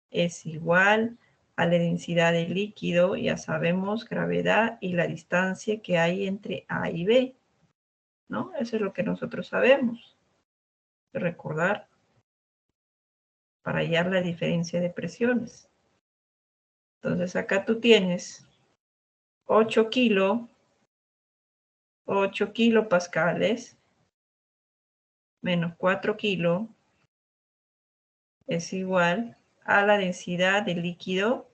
es igual a la densidad del líquido, ya sabemos, gravedad y la distancia que hay entre A y B, ¿no? Eso es lo que nosotros sabemos. Recordar para hallar la diferencia de presiones. Entonces acá tú tienes 8 kilopascales menos 4 es igual a la densidad del líquido.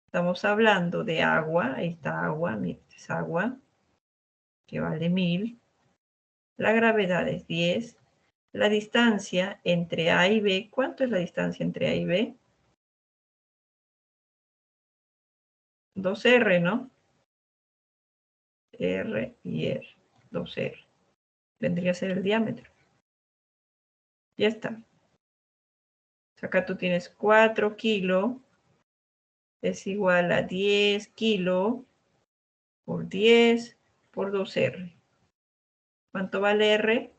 Estamos hablando de agua, ahí está agua, mira, es agua, que vale 1000. La gravedad es 10. La distancia entre A y B, ¿cuánto es la distancia entre A y B? 2R, ¿no? R y R, 2R. Vendría a ser el diámetro. Ya está. Acá tú tienes 4 kilos, es igual a 10 kilos por 10 por 2R. ¿Cuánto vale R?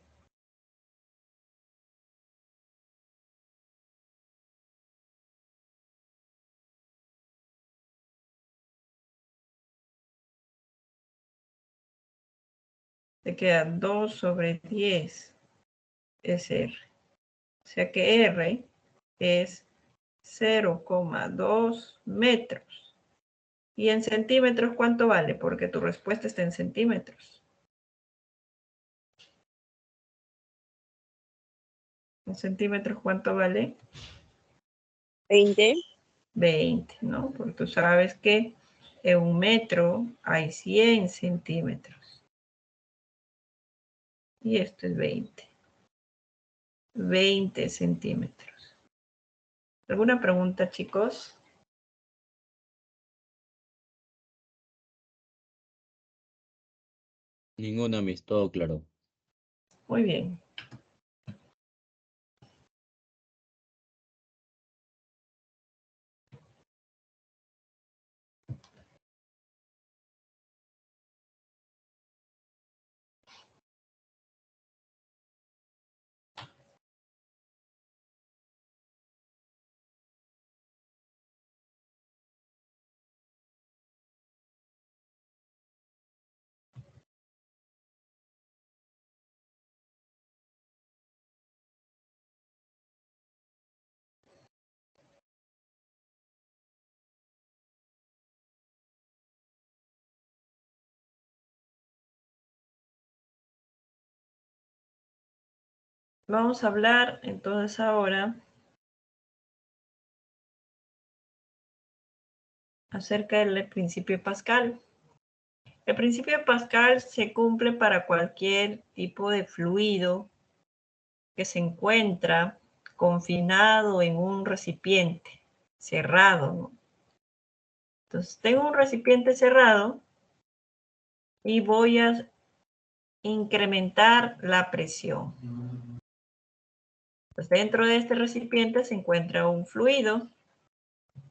Te queda 2 sobre 10 es R. O sea que R es 0,2 metros. ¿Y en centímetros cuánto vale? Porque tu respuesta está en centímetros. ¿En centímetros cuánto vale? 20. 20, ¿no? Porque tú sabes que en un metro hay 100 centímetros. Y esto es 20. 20 centímetros. ¿Alguna pregunta, chicos? Ninguna, Miss. Todo claro. Muy bien. Vamos a hablar entonces ahora acerca del principio de Pascal. El principio de Pascal se cumple para cualquier tipo de fluido que se encuentra confinado en un recipiente cerrado, ¿no? Entonces, tengo un recipiente cerrado y voy a incrementar la presión. Pues dentro de este recipiente se encuentra un fluido.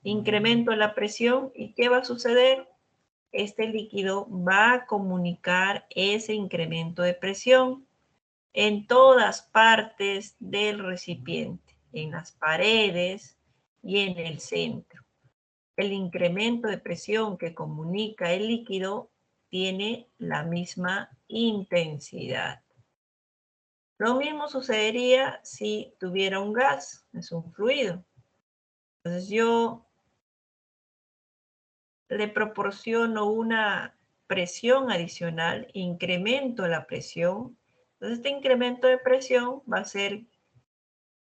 Incremento la presión y ¿qué va a suceder? Este líquido va a comunicar ese incremento de presión en todas partes del recipiente, en las paredes y en el centro. El incremento de presión que comunica el líquido tiene la misma intensidad. Lo mismo sucedería si tuviera un gas, es un fluido. Entonces yo le proporciono una presión adicional, incremento la presión. Entonces este incremento de presión va a ser,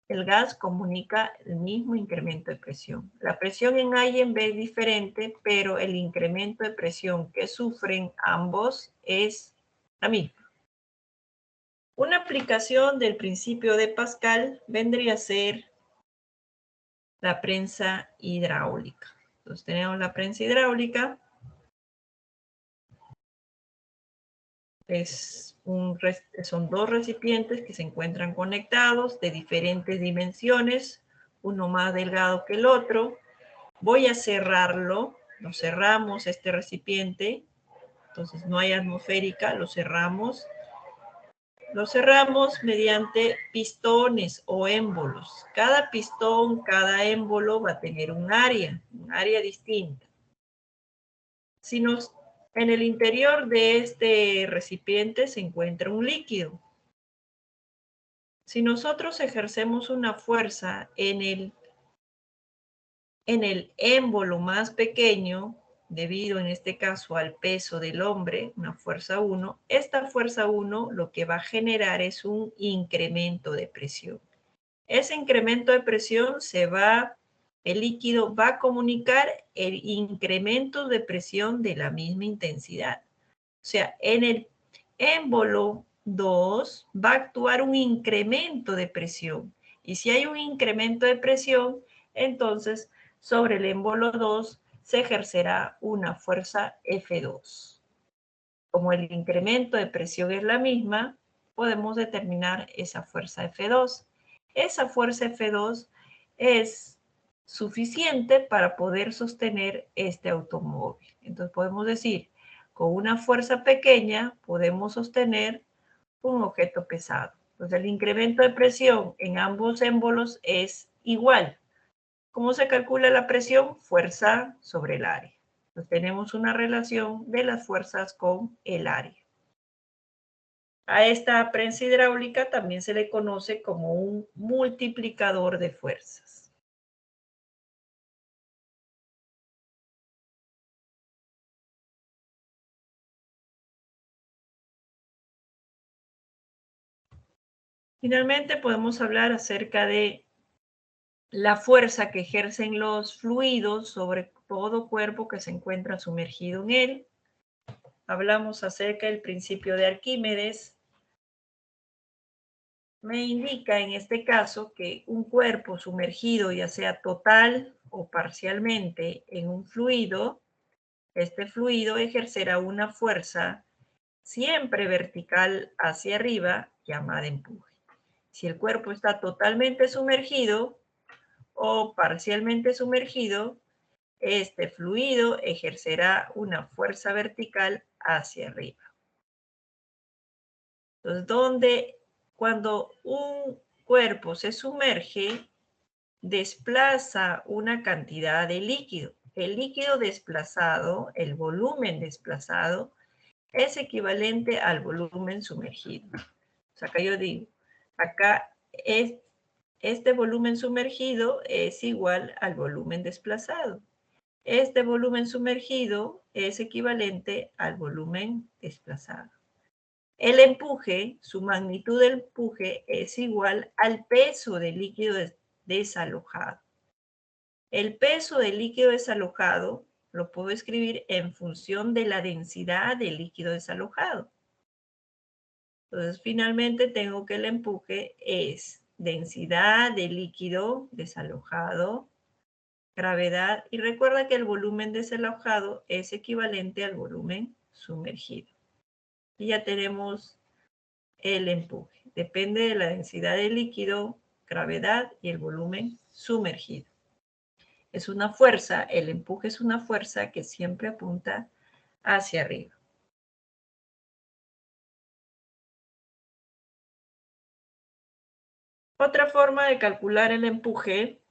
el gas comunica el mismo incremento de presión. La presión en A y en B es diferente, pero el incremento de presión que sufren ambos es la misma. Una aplicación del principio de Pascal vendría a ser la prensa hidráulica. Entonces tenemos la prensa hidráulica. Son dos recipientes que se encuentran conectados de diferentes dimensiones, uno más delgado que el otro. Voy a cerrarlo, lo cerramos este recipiente, entonces no hay atmosférica, lo cerramos. Lo cerramos mediante pistones o émbolos. Cada pistón, cada émbolo va a tener un área distinta. En el interior de este recipiente se encuentra un líquido. Si nosotros ejercemos una fuerza en el émbolo más pequeño, debido en este caso al peso del hombre, una fuerza 1, esta fuerza 1 lo que va a generar es un incremento de presión. ese incremento de presión el líquido va a comunicar el incremento de presión de la misma intensidad. O sea, en el émbolo 2 va a actuar un incremento de presión. Y si hay un incremento de presión, entonces sobre el émbolo 2 se ejercerá una fuerza F2. Como el incremento de presión es la misma, podemos determinar esa fuerza F2. Esa fuerza F2 es suficiente para poder sostener este automóvil. Entonces podemos decir, con una fuerza pequeña podemos sostener un objeto pesado. Entonces el incremento de presión en ambos émbolos es igual. ¿Cómo se calcula la presión? Fuerza sobre el área. Entonces tenemos una relación de las fuerzas con el área. A esta prensa hidráulica también se le conoce como un multiplicador de fuerzas. Finalmente podemos hablar acerca de la fuerza que ejercen los fluidos sobre todo cuerpo que se encuentra sumergido en él. Hablamos acerca del principio de Arquímedes. Me indica en este caso que un cuerpo sumergido, ya sea total o parcialmente en un fluido, este fluido ejercerá una fuerza siempre vertical hacia arriba, llamada empuje. Si el cuerpo está totalmente sumergido o parcialmente sumergido, este fluido ejercerá una fuerza vertical hacia arriba. Entonces, cuando un cuerpo se sumerge, desplaza una cantidad de líquido. El líquido desplazado, el volumen desplazado, es equivalente al volumen sumergido. O sea, acá yo digo, acá este volumen sumergido es igual al volumen desplazado. Este volumen sumergido es equivalente al volumen desplazado. El empuje, su magnitud del empuje es igual al peso del líquido desalojado. El peso del líquido desalojado lo puedo escribir en función de la densidad del líquido desalojado. Entonces, finalmente tengo que el empuje es densidad del líquido desalojado, gravedad, y recuerda que el volumen desalojado es equivalente al volumen sumergido. Y ya tenemos el empuje. Depende de la densidad del líquido, gravedad y el volumen sumergido. Es una fuerza, el empuje es una fuerza que siempre apunta hacia arriba. Otra forma de calcular el empuje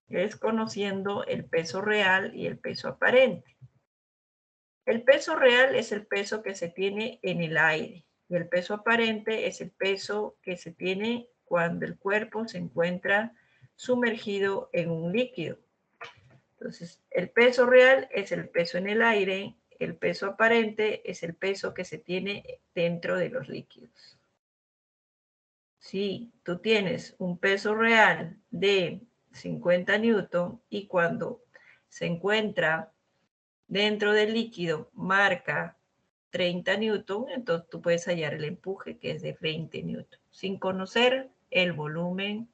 es conociendo el peso real y el peso aparente. El peso real es el peso que se tiene en el aire y el peso aparente es el peso que se tiene cuando el cuerpo se encuentra sumergido en un líquido. Entonces, el peso real es el peso en el aire, el peso aparente es el peso que se tiene dentro de los líquidos. Si tú tienes un peso real de 50 newton y cuando se encuentra dentro del líquido marca 30 newton, entonces tú puedes hallar el empuje que es de 20 newton, sin conocer el volumen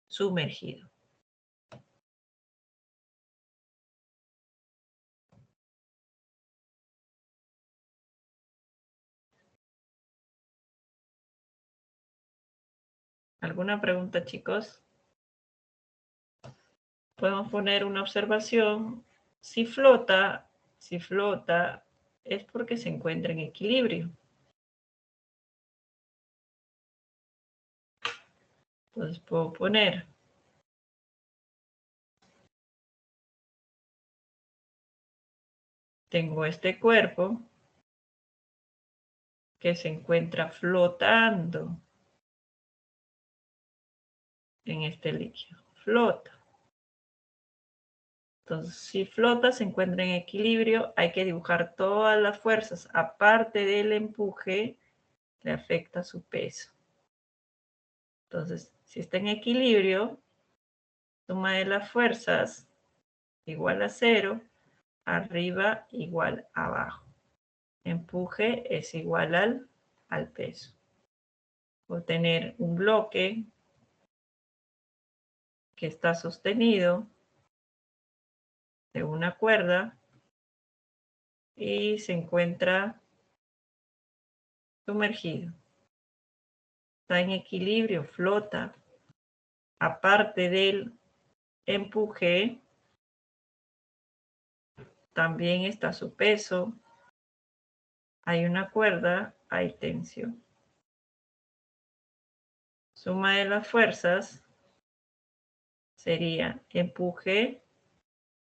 sumergido. ¿Alguna pregunta, chicos? Podemos poner una observación. Si flota es porque se encuentra en equilibrio. Entonces puedo poner tengo este cuerpo que se encuentra flotando en este líquido. Flota. Entonces, si flota, se encuentra en equilibrio, hay que dibujar todas las fuerzas, aparte del empuje, le afecta su peso. Entonces, si está en equilibrio, suma de las fuerzas igual a 0, arriba igual a abajo. Empuje es igual al peso. Puedo tener un bloque que está sostenido de una cuerda y se encuentra sumergido. Está en equilibrio, flota. Aparte del empuje, también está su peso. Hay una cuerda, hay tensión. Suma de las fuerzas sería empuje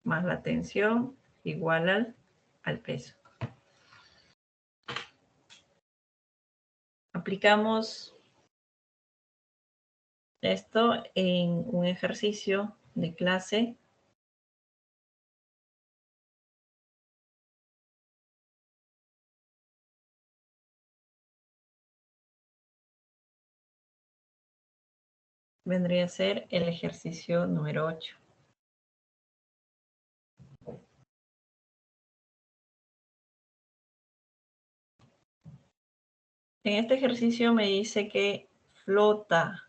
más la tensión igual al peso. Aplicamos esto en un ejercicio de clase. Vendría a ser el ejercicio número 8. En este ejercicio me dice que flota.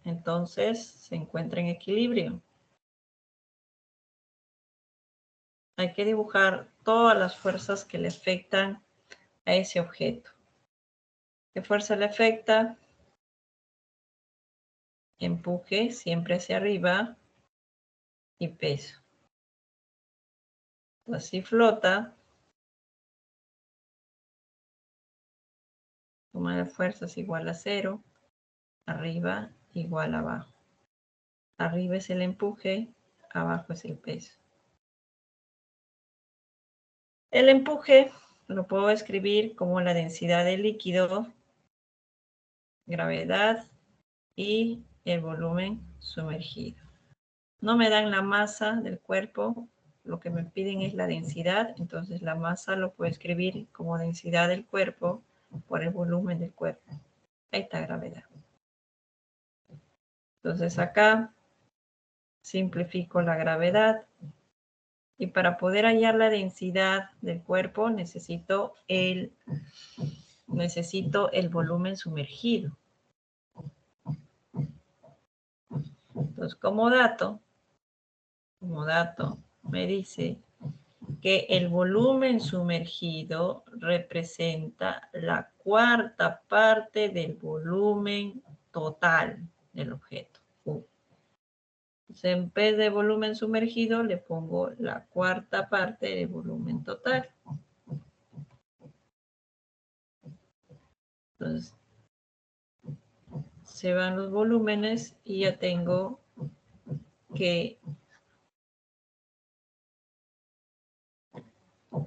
Entonces se encuentra en equilibrio. Hay que dibujar todas las fuerzas que le afectan a ese objeto. ¿Qué fuerza le afecta? Empuje siempre hacia arriba y peso. Entonces, si flota, suma de fuerzas igual a 0, arriba igual a abajo. Arriba es el empuje, abajo es el peso. El empuje lo puedo escribir como la densidad del líquido, gravedad y el volumen sumergido. No me dan la masa del cuerpo, lo que me piden es la densidad, entonces la masa lo puedo escribir como densidad del cuerpo por el volumen del cuerpo. Ahí está gravedad. Entonces acá simplifico la gravedad y para poder hallar la densidad del cuerpo necesito el volumen sumergido. Entonces como dato me dice que el volumen sumergido representa la cuarta parte del volumen total del objeto. Entonces, en vez de volumen sumergido, le pongo la cuarta parte del volumen total. Entonces, se van los volúmenes y ya tengo que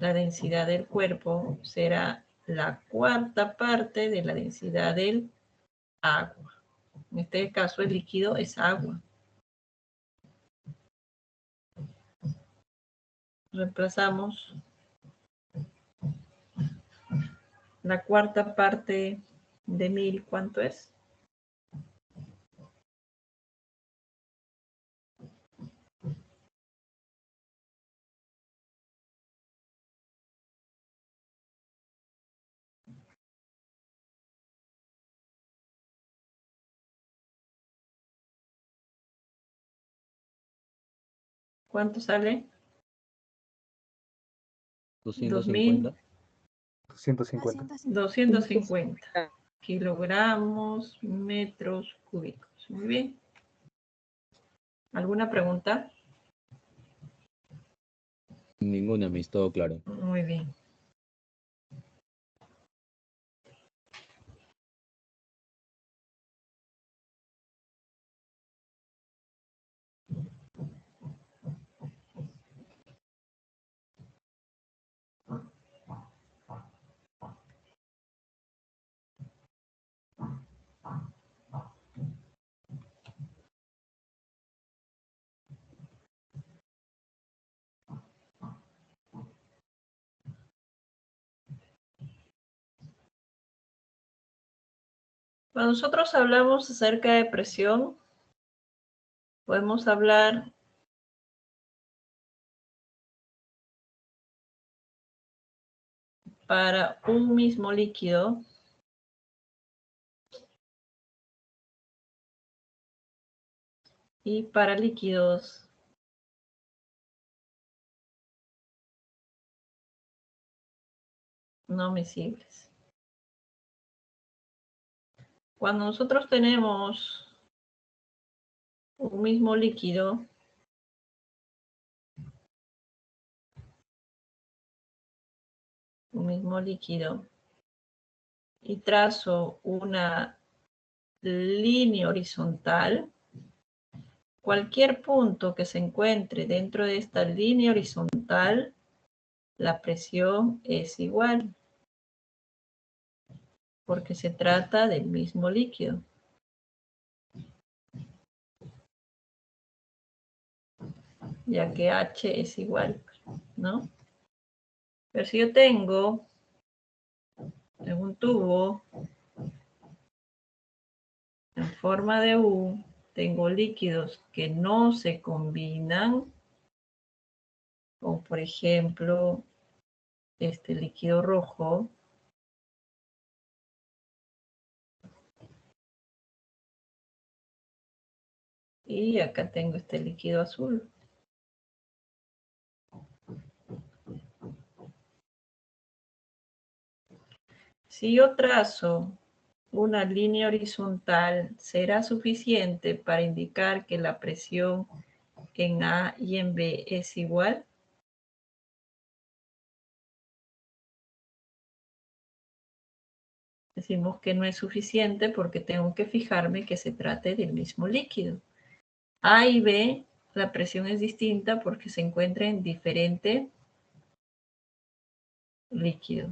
la densidad del cuerpo será la cuarta parte de la densidad del agua. En este caso, el líquido es agua. Reemplazamos la cuarta parte de 1000, ¿cuánto es? ¿Cuánto sale? 250. 150. 250 kilogramos metros cúbicos. Muy bien. ¿Alguna pregunta? Ninguna, mis, todo claro. Muy bien. Cuando nosotros hablamos acerca de presión, podemos hablar para un mismo líquido y para líquidos no miscibles. Cuando nosotros tenemos un mismo líquido, y trazo una línea horizontal, cualquier punto que se encuentre dentro de esta línea horizontal, la presión es igual, porque se trata del mismo líquido. Ya que H es igual, ¿no? Pero si yo tengo en un tubo en forma de U, tengo líquidos que no se combinan, como por ejemplo este líquido rojo, y acá tengo este líquido azul. Si yo trazo una línea horizontal, ¿será suficiente para indicar que la presión en A y en B es igual? Decimos que no es suficiente porque tengo que fijarme que se trate del mismo líquido. A y B, la presión es distinta porque se encuentra en diferente líquido.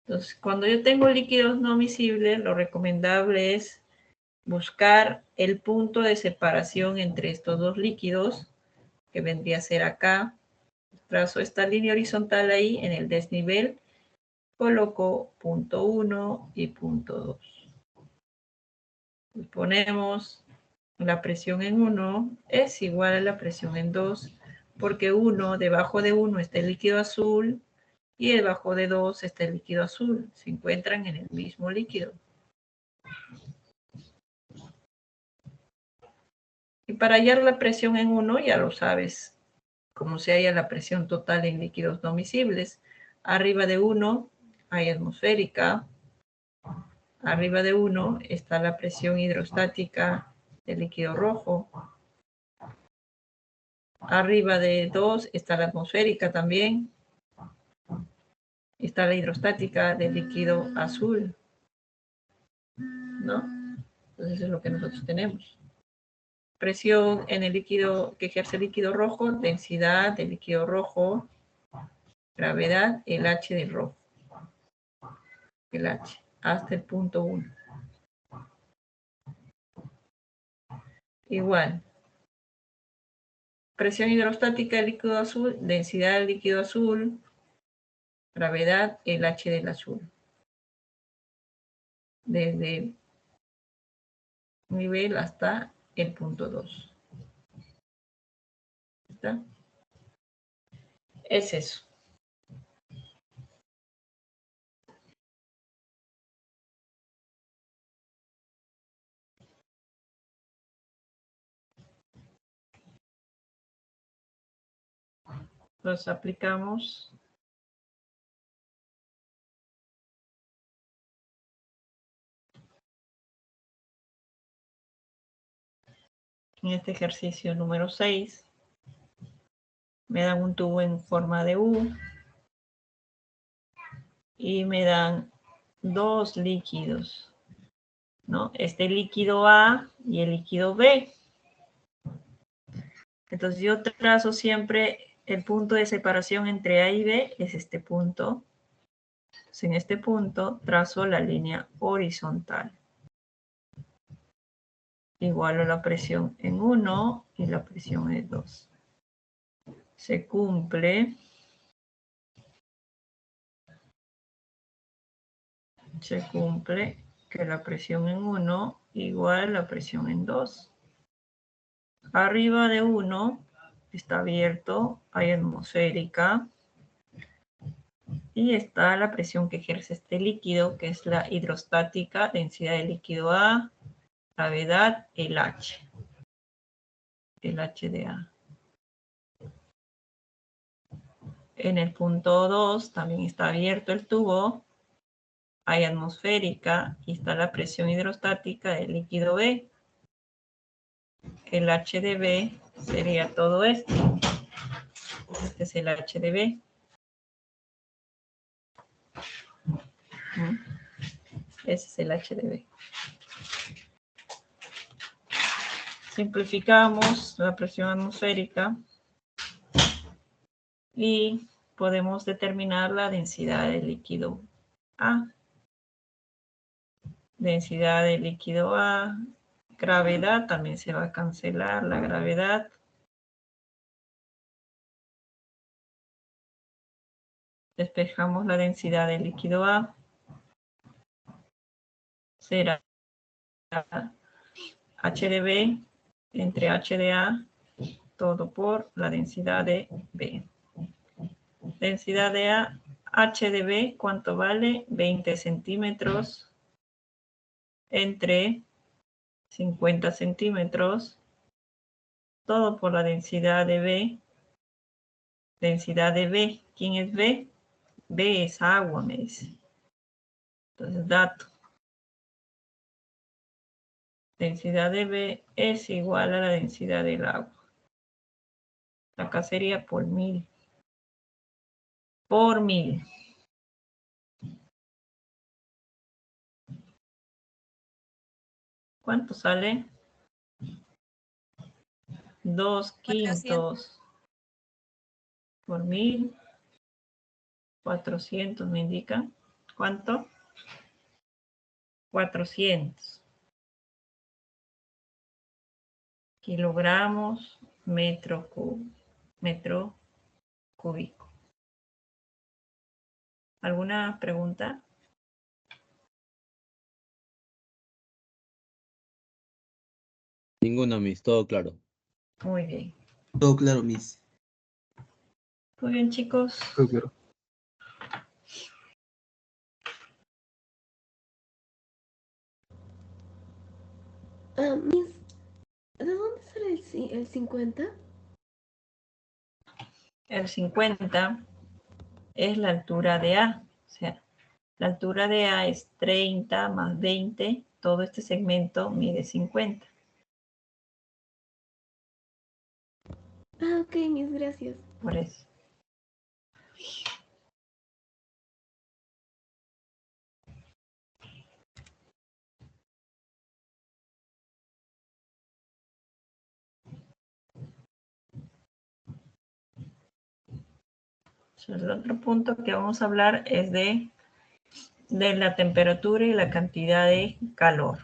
Entonces, cuando yo tengo líquidos no miscibles, lo recomendable es buscar el punto de separación entre estos dos líquidos, que vendría a ser acá. Trazo esta línea horizontal ahí en el desnivel, coloco punto 1 y punto 2. Y ponemos la presión en 1 es igual a la presión en 2, porque debajo de 1 está el líquido azul y debajo de 2 está el líquido azul. Se encuentran en el mismo líquido. Y para hallar la presión en 1, ya lo sabes, como se halla la presión total en líquidos no miscibles. Arriba de 1 hay atmosférica. Arriba de 1 está la presión hidrostática del líquido rojo. Arriba de 2 está la atmosférica también. Está la hidrostática del líquido azul, ¿no? Entonces eso es lo que nosotros tenemos. Presión en el líquido que ejerce el líquido rojo, densidad del líquido rojo, gravedad, el H del rojo. El H, hasta el punto 1. Igual. Presión hidrostática del líquido azul, densidad del líquido azul, gravedad, el H del azul. Desde nivel hasta el punto 2. ¿Está? Es eso. Los aplicamos. En este ejercicio número 6, me dan un tubo en forma de U y me dan dos líquidos, ¿no? Este líquido A y el líquido B. Entonces yo trazo siempre el punto de separación entre A y B, es este punto. Entonces en este punto trazo la línea horizontal. Igualo la presión en 1 y la presión en 2. Se cumple se cumple que la presión en 1 igual a la presión en 2. Arriba de 1 está abierto, hay atmosférica. Y está la presión que ejerce este líquido, que es la hidrostática, densidad de líquido A, gravedad, el H de A. En el punto 2 también está abierto el tubo, hay atmosférica y está la presión hidrostática del líquido B. El H de B sería todo esto. Este es el H de B. Ese es el H de B. Simplificamos la presión atmosférica y podemos determinar la densidad del líquido A. Densidad del líquido A. Gravedad, también se va a cancelar la gravedad. Despejamos la densidad del líquido A. Será H de B entre H de A, todo por la densidad de B. Densidad de A, H de B, ¿cuánto vale? 20 centímetros entre 50 centímetros, todo por la densidad de B. Densidad de B, ¿quién es B? B es agua, me dice. Entonces, dato. Densidad de B es igual a la densidad del agua. Acá sería por 1000. Por 1000. ¿Cuánto sale? 2/5 por 1000. 400 me indican. ¿Cuánto? 400 kilogramos metro cúbico. ¿Alguna pregunta? Ninguna, Miss, todo claro. Muy bien. Todo claro, Miss. Muy bien, chicos. Súper. Miss, ¿de dónde sale el 50? El 50 es la altura de A. O sea, la altura de A es 30 más 20. Todo este segmento mide 50. Ah, ok, Miss, gracias. Por eso. El otro punto que vamos a hablar es de la temperatura y la cantidad de calor.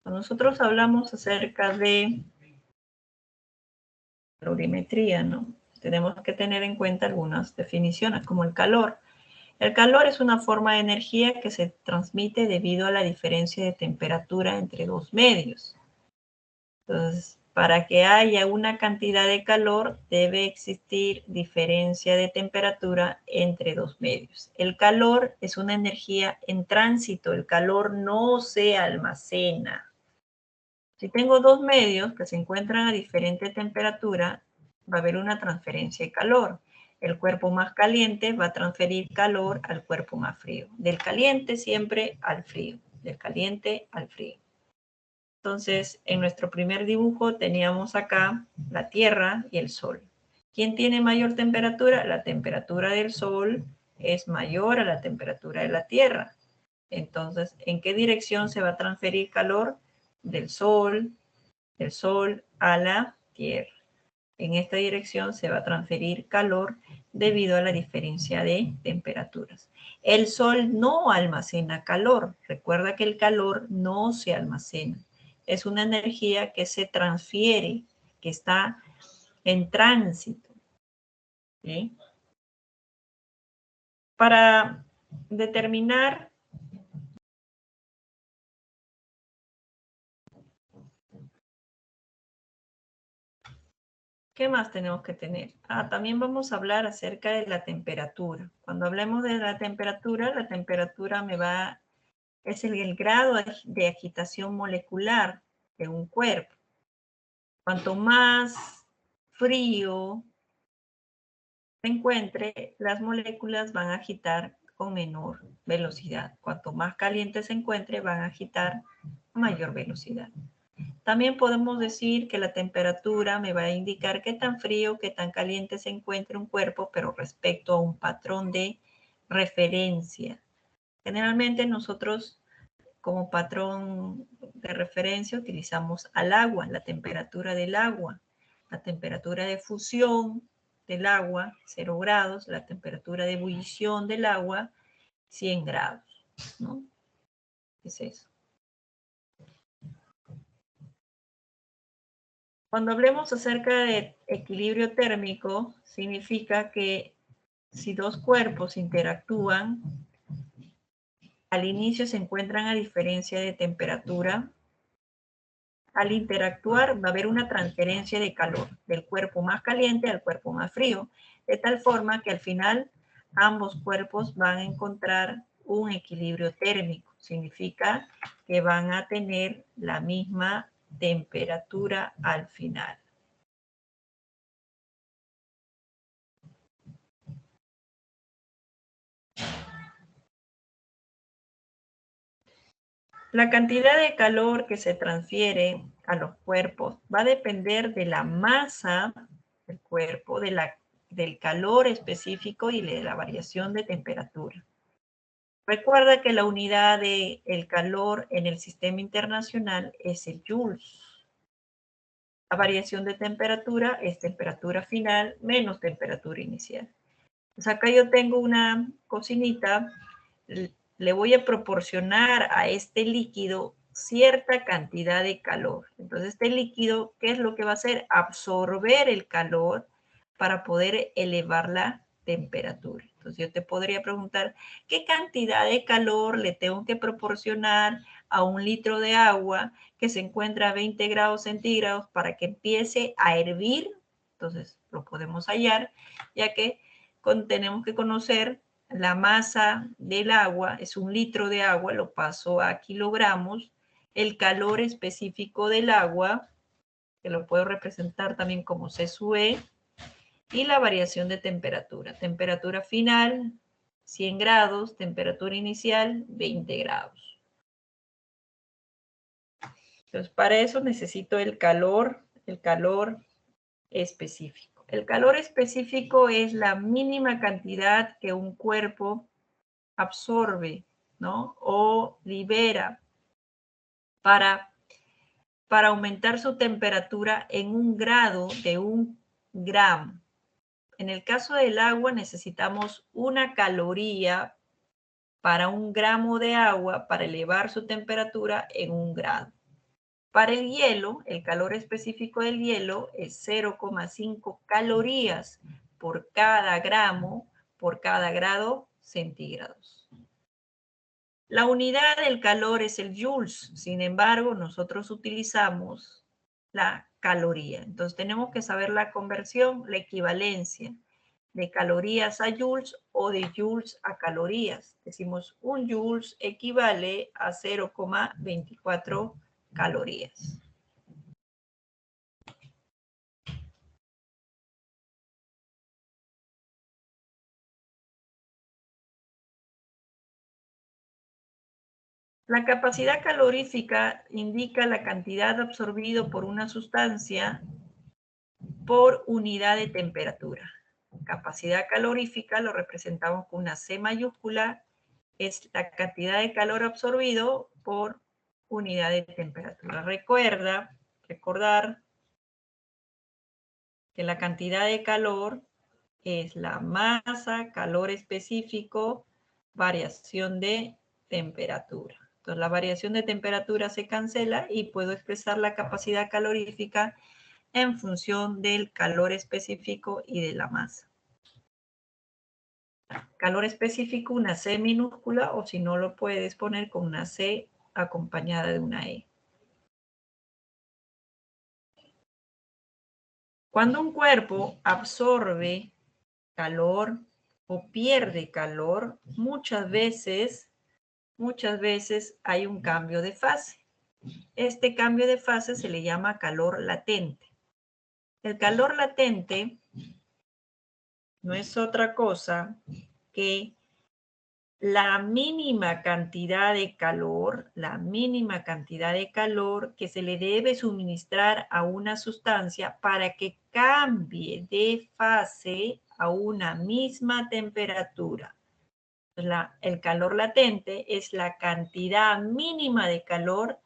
Cuando nosotros hablamos acerca de calorimetría, ¿no? Tenemos que tener en cuenta algunas definiciones, como el calor. El calor es una forma de energía que se transmite debido a la diferencia de temperatura entre dos medios. Entonces, para que haya una cantidad de calor, debe existir diferencia de temperatura entre dos medios. El calor es una energía en tránsito. El calor no se almacena. Si tengo dos medios que se encuentran a diferente temperatura, va a haber una transferencia de calor. El cuerpo más caliente va a transferir calor al cuerpo más frío. Del caliente siempre al frío. Del caliente al frío. Entonces, en nuestro primer dibujo teníamos acá la Tierra y el Sol. ¿Quién tiene mayor temperatura? La temperatura del Sol es mayor a la temperatura de la Tierra. Entonces, ¿en qué dirección se va a transferir calor? Del Sol a la Tierra. En esta dirección se va a transferir calor debido a la diferencia de temperaturas. El Sol no almacena calor. Recuerda que el calor no se almacena. Es una energía que se transfiere, que está en tránsito. ¿Sí? Para determinar ¿Qué más tenemos que tener? También vamos a hablar acerca de la temperatura. Cuando hablemos de la temperatura es el grado de agitación molecular de un cuerpo. Cuanto más frío se encuentre, las moléculas van a agitar con menor velocidad. Cuanto más caliente se encuentre, van a agitar a mayor velocidad. También podemos decir que la temperatura me va a indicar qué tan frío, qué tan caliente se encuentra un cuerpo, pero respecto a un patrón de referencia. Generalmente nosotros como patrón de referencia utilizamos al agua, la temperatura del agua, la temperatura de fusión del agua, 0 grados, la temperatura de ebullición del agua, 100 grados, ¿no? Es eso. Cuando hablemos acerca de equilibrio térmico, significa que si dos cuerpos interactúan, al inicio se encuentran a diferencia de temperatura. Al interactuar va a haber una transferencia de calor del cuerpo más caliente al cuerpo más frío, de tal forma que al final ambos cuerpos van a encontrar un equilibrio térmico. Significa que van a tener la misma temperatura al final. La cantidad de calor que se transfiere a los cuerpos va a depender de la masa del cuerpo, del calor específico y de la variación de temperatura. Recuerda que la unidad del calor en el sistema internacional es el joules. La variación de temperatura es temperatura final menos temperatura inicial. Pues acá yo tengo una cocinita, le voy a proporcionar a este líquido cierta cantidad de calor. Entonces este líquido, ¿qué es lo que va a hacer? Absorber el calor para poder elevar la temperatura. Entonces yo te podría preguntar, ¿qué cantidad de calor le tengo que proporcionar a 1 litro de agua que se encuentra a 20 grados centígrados para que empiece a hervir? Entonces lo podemos hallar, ya que tenemos que conocer la masa del agua, es 1 litro de agua, lo paso a kilogramos, el calor específico del agua, que lo puedo representar también como C sub E, y la variación de temperatura. Temperatura final, 100 grados, temperatura inicial, 20 grados. Entonces, para eso necesito el calor específico. El calor específico es la mínima cantidad que un cuerpo absorbe, ¿no? O libera para aumentar su temperatura en 1 grado de 1 gramo. En el caso del agua necesitamos 1 caloría para 1 gramo de agua para elevar su temperatura en 1 grado. Para el hielo, el calor específico del hielo es 0,5 calorías por cada gramo por cada grado centígrados. La unidad del calor es el joules, sin embargo, nosotros utilizamos la caloría. Entonces tenemos que saber la conversión, la equivalencia de calorías a joules o de joules a calorías. Decimos 1 joules equivale a 0,24 calorías. La capacidad calorífica indica la cantidad absorbido por una sustancia por unidad de temperatura. Capacidad calorífica lo representamos con una C mayúscula, es la cantidad de calor absorbido por unidad de temperatura. Recordar que la cantidad de calor es la masa, calor específico, variación de temperatura. Entonces la variación de temperatura se cancela y puedo expresar la capacidad calorífica en función del calor específico y de la masa. Calor específico, una C minúscula, o si no lo puedes poner con una C acompañada de una E. Cuando un cuerpo absorbe calor o pierde calor, muchas veces hay un cambio de fase. Este cambio de fase se le llama calor latente. El calor latente no es otra cosa que la mínima cantidad de calor, que se le debe suministrar a una sustancia para que cambie de fase a una misma temperatura. El calor latente es la cantidad mínima de calor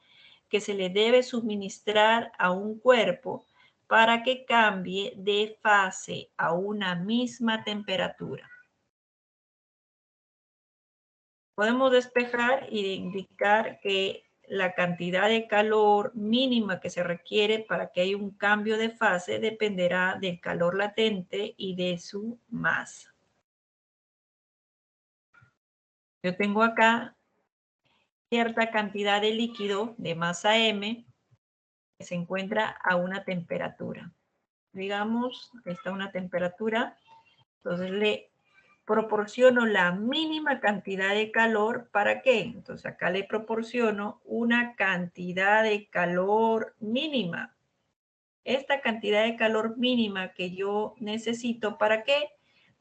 que se le debe suministrar a un cuerpo para que cambie de fase a una misma temperatura. Podemos despejar e indicar que la cantidad de calor mínima que se requiere para que haya un cambio de fase dependerá del calor latente y de su masa. Yo tengo acá cierta cantidad de líquido de masa M que se encuentra a una temperatura. Digamos, está una temperatura, entonces le proporciono la mínima cantidad de calor. ¿Para qué? Entonces acá le proporciono una cantidad de calor mínima. Esta cantidad de calor mínima que yo necesito, ¿para qué?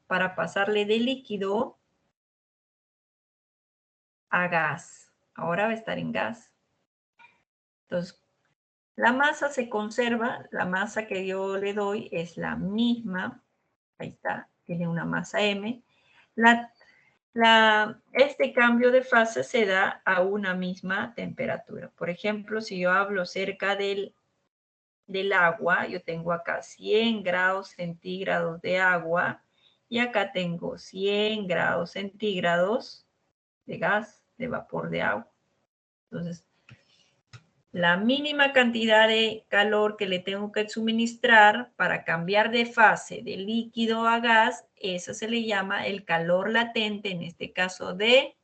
Para pasarle de líquido a gas. Ahora va a estar en gas. Entonces, la masa se conserva. La masa que yo le doy es la misma. Ahí está. Tiene una masa M. Este cambio de fase se da a una misma temperatura. Por ejemplo, si yo hablo cerca del agua, yo tengo acá 100 grados centígrados de agua y acá tengo 100 grados centígrados de gas, de vapor de agua. Entonces, la mínima cantidad de calor que le tengo que suministrar para cambiar de fase de líquido a gas, eso se le llama el calor latente, en este caso de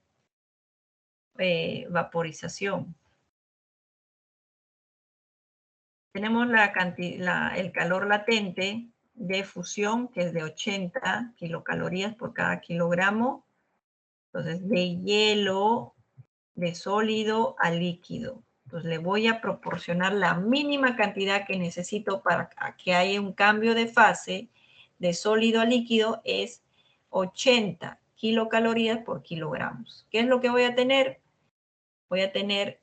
vaporización. Tenemos el calor latente de fusión, que es de 80 kilocalorías por cada kilogramo. Entonces, de hielo, de sólido a líquido. Entonces, le voy a proporcionar la mínima cantidad que necesito para que haya un cambio de fase de sólido a líquido, es 80 kilocalorías por kilogramos. ¿Qué es lo que voy a tener? Voy a tener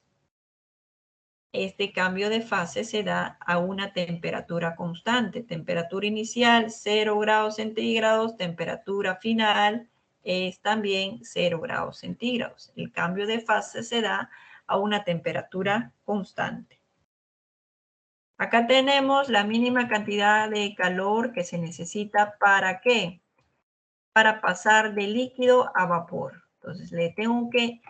este cambio de fase se da a una temperatura constante. Temperatura inicial, 0 grados centígrados. Temperatura final es también 0 grados centígrados. El cambio de fase se da a una temperatura constante. Acá tenemos la mínima cantidad de calor que se necesita. ¿Para qué? Para pasar de líquido a vapor. Entonces, le tengo que...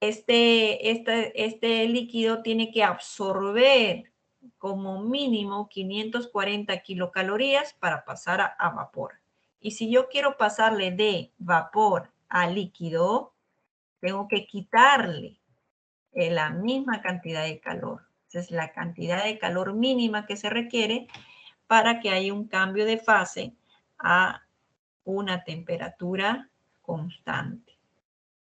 Este líquido tiene que absorber como mínimo 540 kilocalorías para pasar a vapor. Y si yo quiero pasarle de vapor a líquido, tengo que quitarle la misma cantidad de calor. Esa es la cantidad de calor mínima que se requiere para que haya un cambio de fase a una temperatura constante.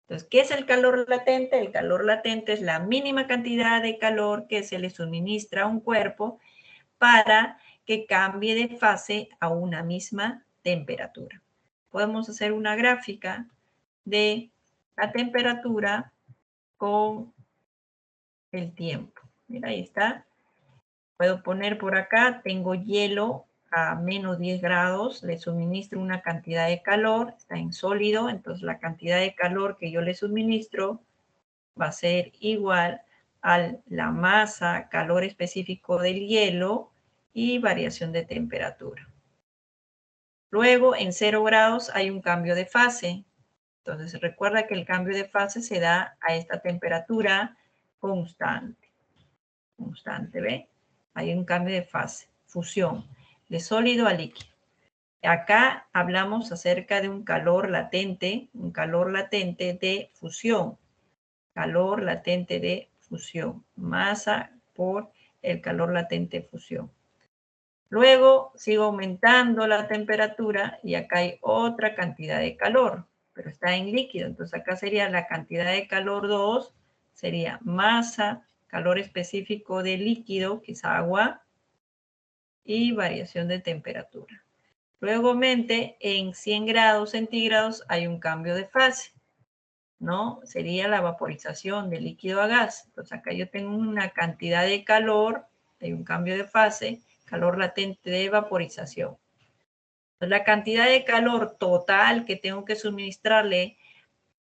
Entonces, ¿qué es el calor latente? El calor latente es la mínima cantidad de calor que se le suministra a un cuerpo para que cambie de fase a una misma temperatura. Podemos hacer una gráfica de la temperatura con el tiempo. Mira, ahí está. Puedo poner por acá, tengo hielo a menos 10 grados, le suministro una cantidad de calor, está en sólido, entonces la cantidad de calor que yo le suministro va a ser igual a la masa, calor específico del hielo y variación de temperatura. Luego, en 0 grados hay un cambio de fase. Entonces, recuerda que el cambio de fase se da a esta temperatura constante. Constante, ¿ve? Hay un cambio de fase, fusión, de sólido a líquido. Acá hablamos acerca de un calor latente de fusión. Calor latente de fusión. Masa por el calor latente de fusión. Luego sigo aumentando la temperatura y acá hay otra cantidad de calor, pero está en líquido. Entonces acá sería la cantidad de calor 2, sería masa, calor específico de líquido, que es agua, y variación de temperatura. Luego, en 100 grados centígrados hay un cambio de fase, ¿no? Sería la vaporización de líquido a gas. Entonces acá yo tengo una cantidad de calor, hay un cambio de fase, calor latente de vaporización. Entonces, la cantidad de calor total que tengo que suministrarle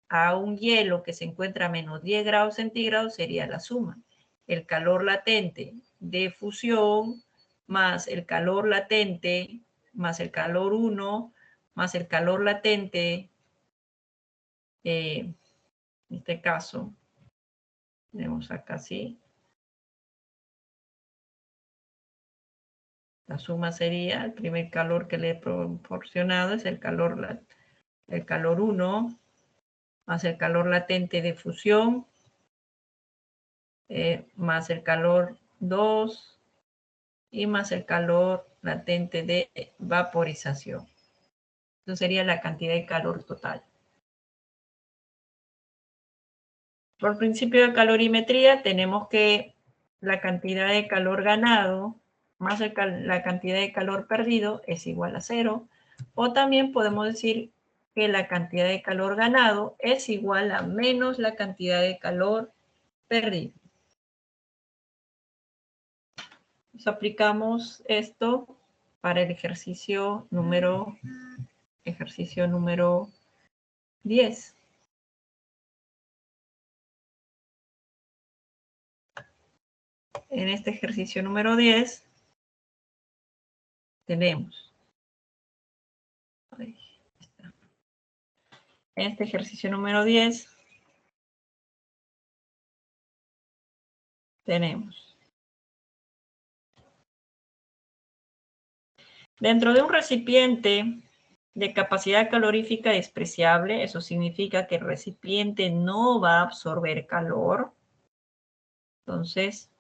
a un hielo que se encuentra a menos 10 grados centígrados sería la suma. El calor latente de fusión más el calor latente más el calor 1 más el calor latente, en este caso, tenemos acá así. La suma sería, el primer calor que le he proporcionado es el calor 1 más el calor latente de fusión, más el calor 2 y más el calor latente de vaporización. Eso sería la cantidad de calor total. Por principio de calorimetría tenemos que la cantidad de calor ganado más la cantidad de calor perdido es igual a 0. O también podemos decir que la cantidad de calor ganado es igual a menos la cantidad de calor perdido. Entonces aplicamos esto para el ejercicio número 10. En este ejercicio número 10 tenemos. Ahí está. En este ejercicio número 10 tenemos. Dentro de un recipiente de capacidad calorífica despreciable, eso significa que el recipiente no va a absorber calor. Entonces,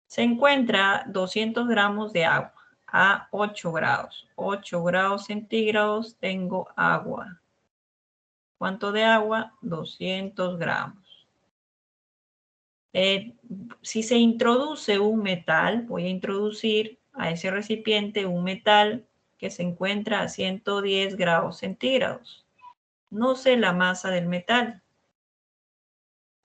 se encuentra 200 gramos de agua a 8 grados. 8 grados centígrados tengo agua. ¿Cuánto de agua? 200 gramos. Si se introduce un metal, voy a introducir a ese recipiente un metal que se encuentra a 110 grados centígrados. No sé la masa del metal,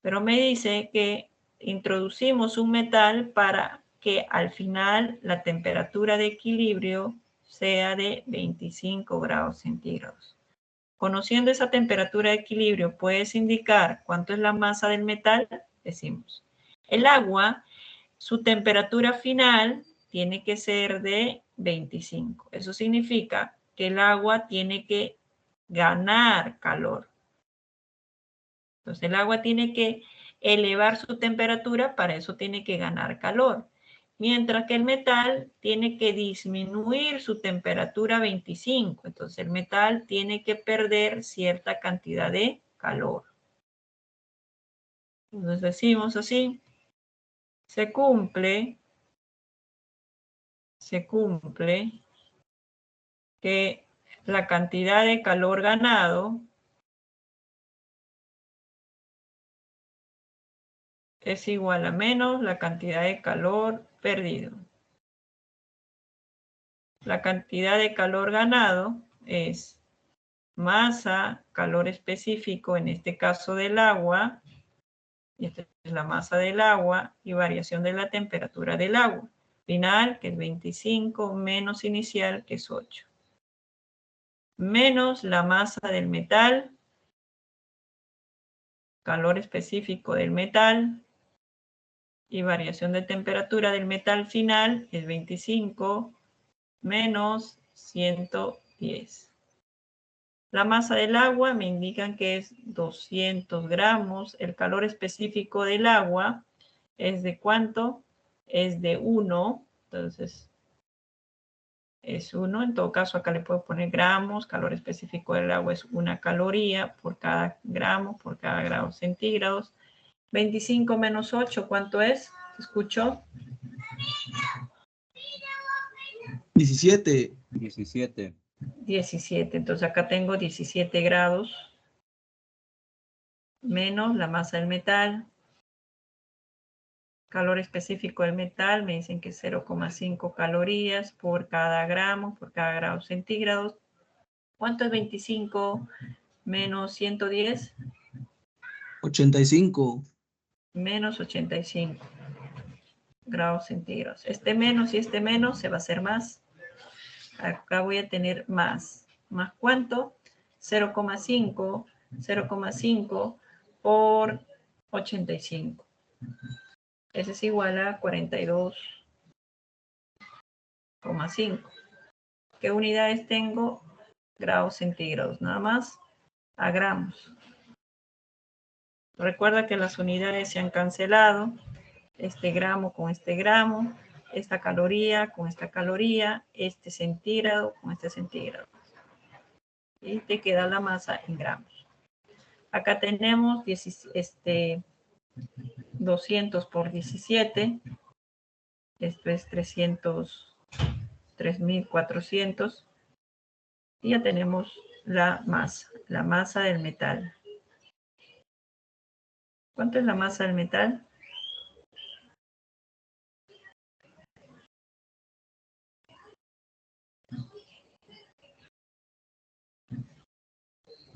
pero me dice que introducimos un metal para que al final la temperatura de equilibrio sea de 25 grados centígrados. Conociendo esa temperatura de equilibrio, ¿puedes indicar cuánto es la masa del metal? Decimos, el agua, su temperatura final tiene que ser de 25. Eso significa que el agua tiene que ganar calor. Entonces el agua tiene que elevar su temperatura, para eso tiene que ganar calor. Mientras que el metal tiene que disminuir su temperatura a 25. Entonces el metal tiene que perder cierta cantidad de calor. Entonces decimos así, se cumple que la cantidad de calor ganado es igual a menos la cantidad de calor perdido. La cantidad de calor ganado es masa, calor específico, en este caso del agua, y esta es la masa del agua, y variación de la temperatura del agua. Final, que es 25, menos inicial, que es 8. Menos la masa del metal, calor específico del metal, y variación de temperatura del metal final, es 25, menos 110. La masa del agua me indican que es 200 gramos. El calor específico del agua es de ¿cuánto? Es de 1. Entonces, es 1. En todo caso, acá le puedo poner gramos. Calor específico del agua es 1 caloría por cada gramo, por cada grado centígrados. 25 menos 8, ¿cuánto es? ¿Te escucho? 17. 17. 17. Entonces acá tengo 17 grados menos la masa del metal. Calor específico del metal, me dicen que 0,5 calorías por cada grado centígrados. ¿Cuánto es 25 menos 110? 85. Menos 85 grados centígrados. Este menos y este menos se va a hacer más. Acá voy a tener más. ¿Más cuánto? 0,5. 0,5 por 85. Ese es igual a 42,5. ¿Qué unidades tengo? Grados centígrados, nada más a gramos. Recuerda que las unidades se han cancelado. Este gramo con este gramo, esta caloría con esta caloría, este centígrado con este centígrado. Y te queda la masa en gramos. Acá tenemos 200 por 17. Esto es 3.400. Y ya tenemos la masa del metal. ¿Cuánto es la masa del metal?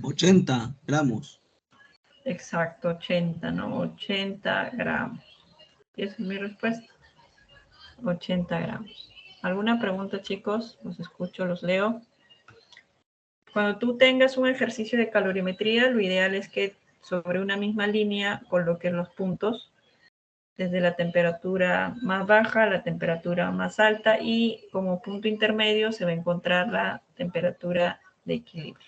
$80 gramos. Exacto, 80, ¿no? 80 gramos. Y esa es mi respuesta. 80 gramos. ¿Alguna pregunta, chicos? Los escucho, los leo. Cuando tú tengas un ejercicio de calorimetría, lo ideal es que sobre una misma línea coloques los puntos desde la temperatura más baja a la temperatura más alta y como punto intermedio se va a encontrar la temperatura de equilibrio.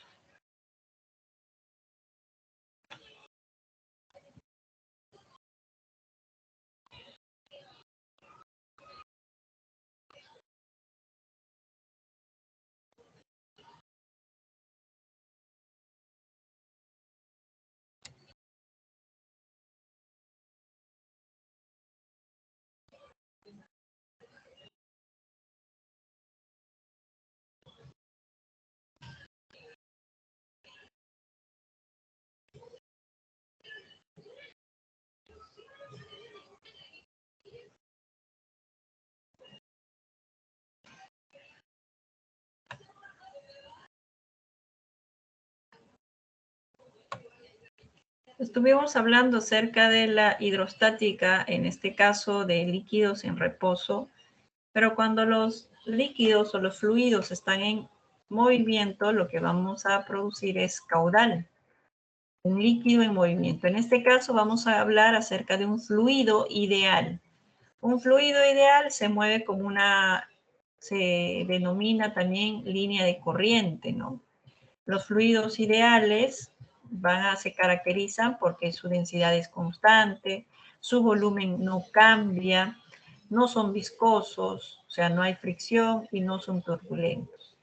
Estuvimos hablando acerca de la hidrostática, en este caso de líquidos en reposo, pero cuando los líquidos o los fluidos están en movimiento, lo que vamos a producir es caudal, un líquido en movimiento. En este caso vamos a hablar acerca de un fluido ideal. Un fluido ideal se mueve como se denomina también línea de corriente, ¿no? Los fluidos ideales se caracterizan porque su densidad es constante, su volumen no cambia, no son viscosos, o sea, no hay fricción y no son turbulentos.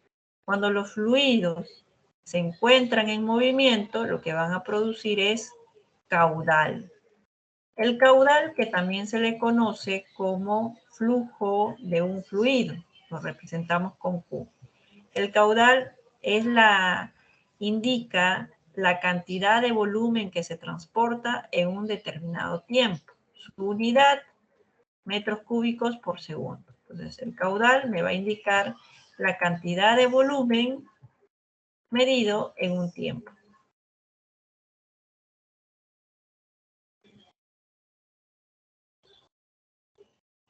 Cuando los fluidos se encuentran en movimiento, lo que van a producir es caudal. El caudal, que también se le conoce como flujo de un fluido, lo representamos con Q. El caudal indica la cantidad de volumen que se transporta en un determinado tiempo. Su unidad, metros cúbicos por segundo. Entonces, el caudal me va a indicar la cantidad de volumen medido en un tiempo.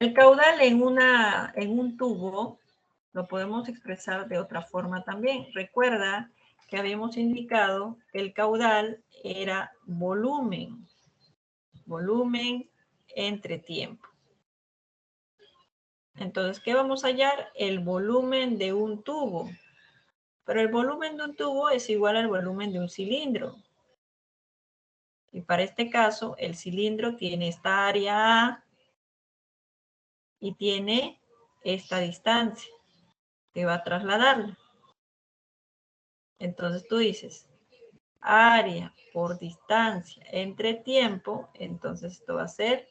El caudal en un tubo lo podemos expresar de otra forma también. Recuerda que habíamos indicado que el caudal era volumen entre tiempo. Entonces, ¿qué vamos a hallar? El volumen de un tubo. Pero el volumen de un tubo es igual al volumen de un cilindro. Y para este caso, el cilindro tiene esta área A y tiene esta distancia que va a trasladarla. Entonces tú dices, área por distancia entre tiempo, entonces esto va a ser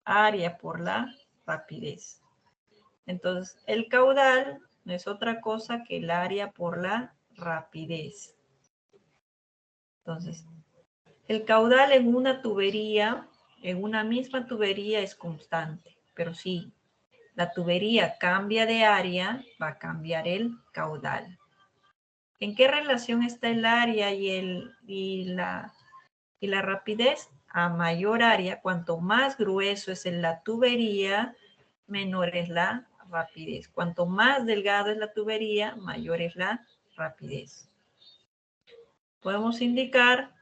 área por la rapidez. Entonces, el caudal no es otra cosa que el área por la rapidez. Entonces, el caudal en una tubería, en una misma tubería es constante, pero si la tubería cambia de área, va a cambiar el caudal. ¿En qué relación está el área y la rapidez? A mayor área, cuanto más grueso es la tubería, menor es la rapidez. Cuanto más delgado es la tubería, mayor es la rapidez. Podemos indicar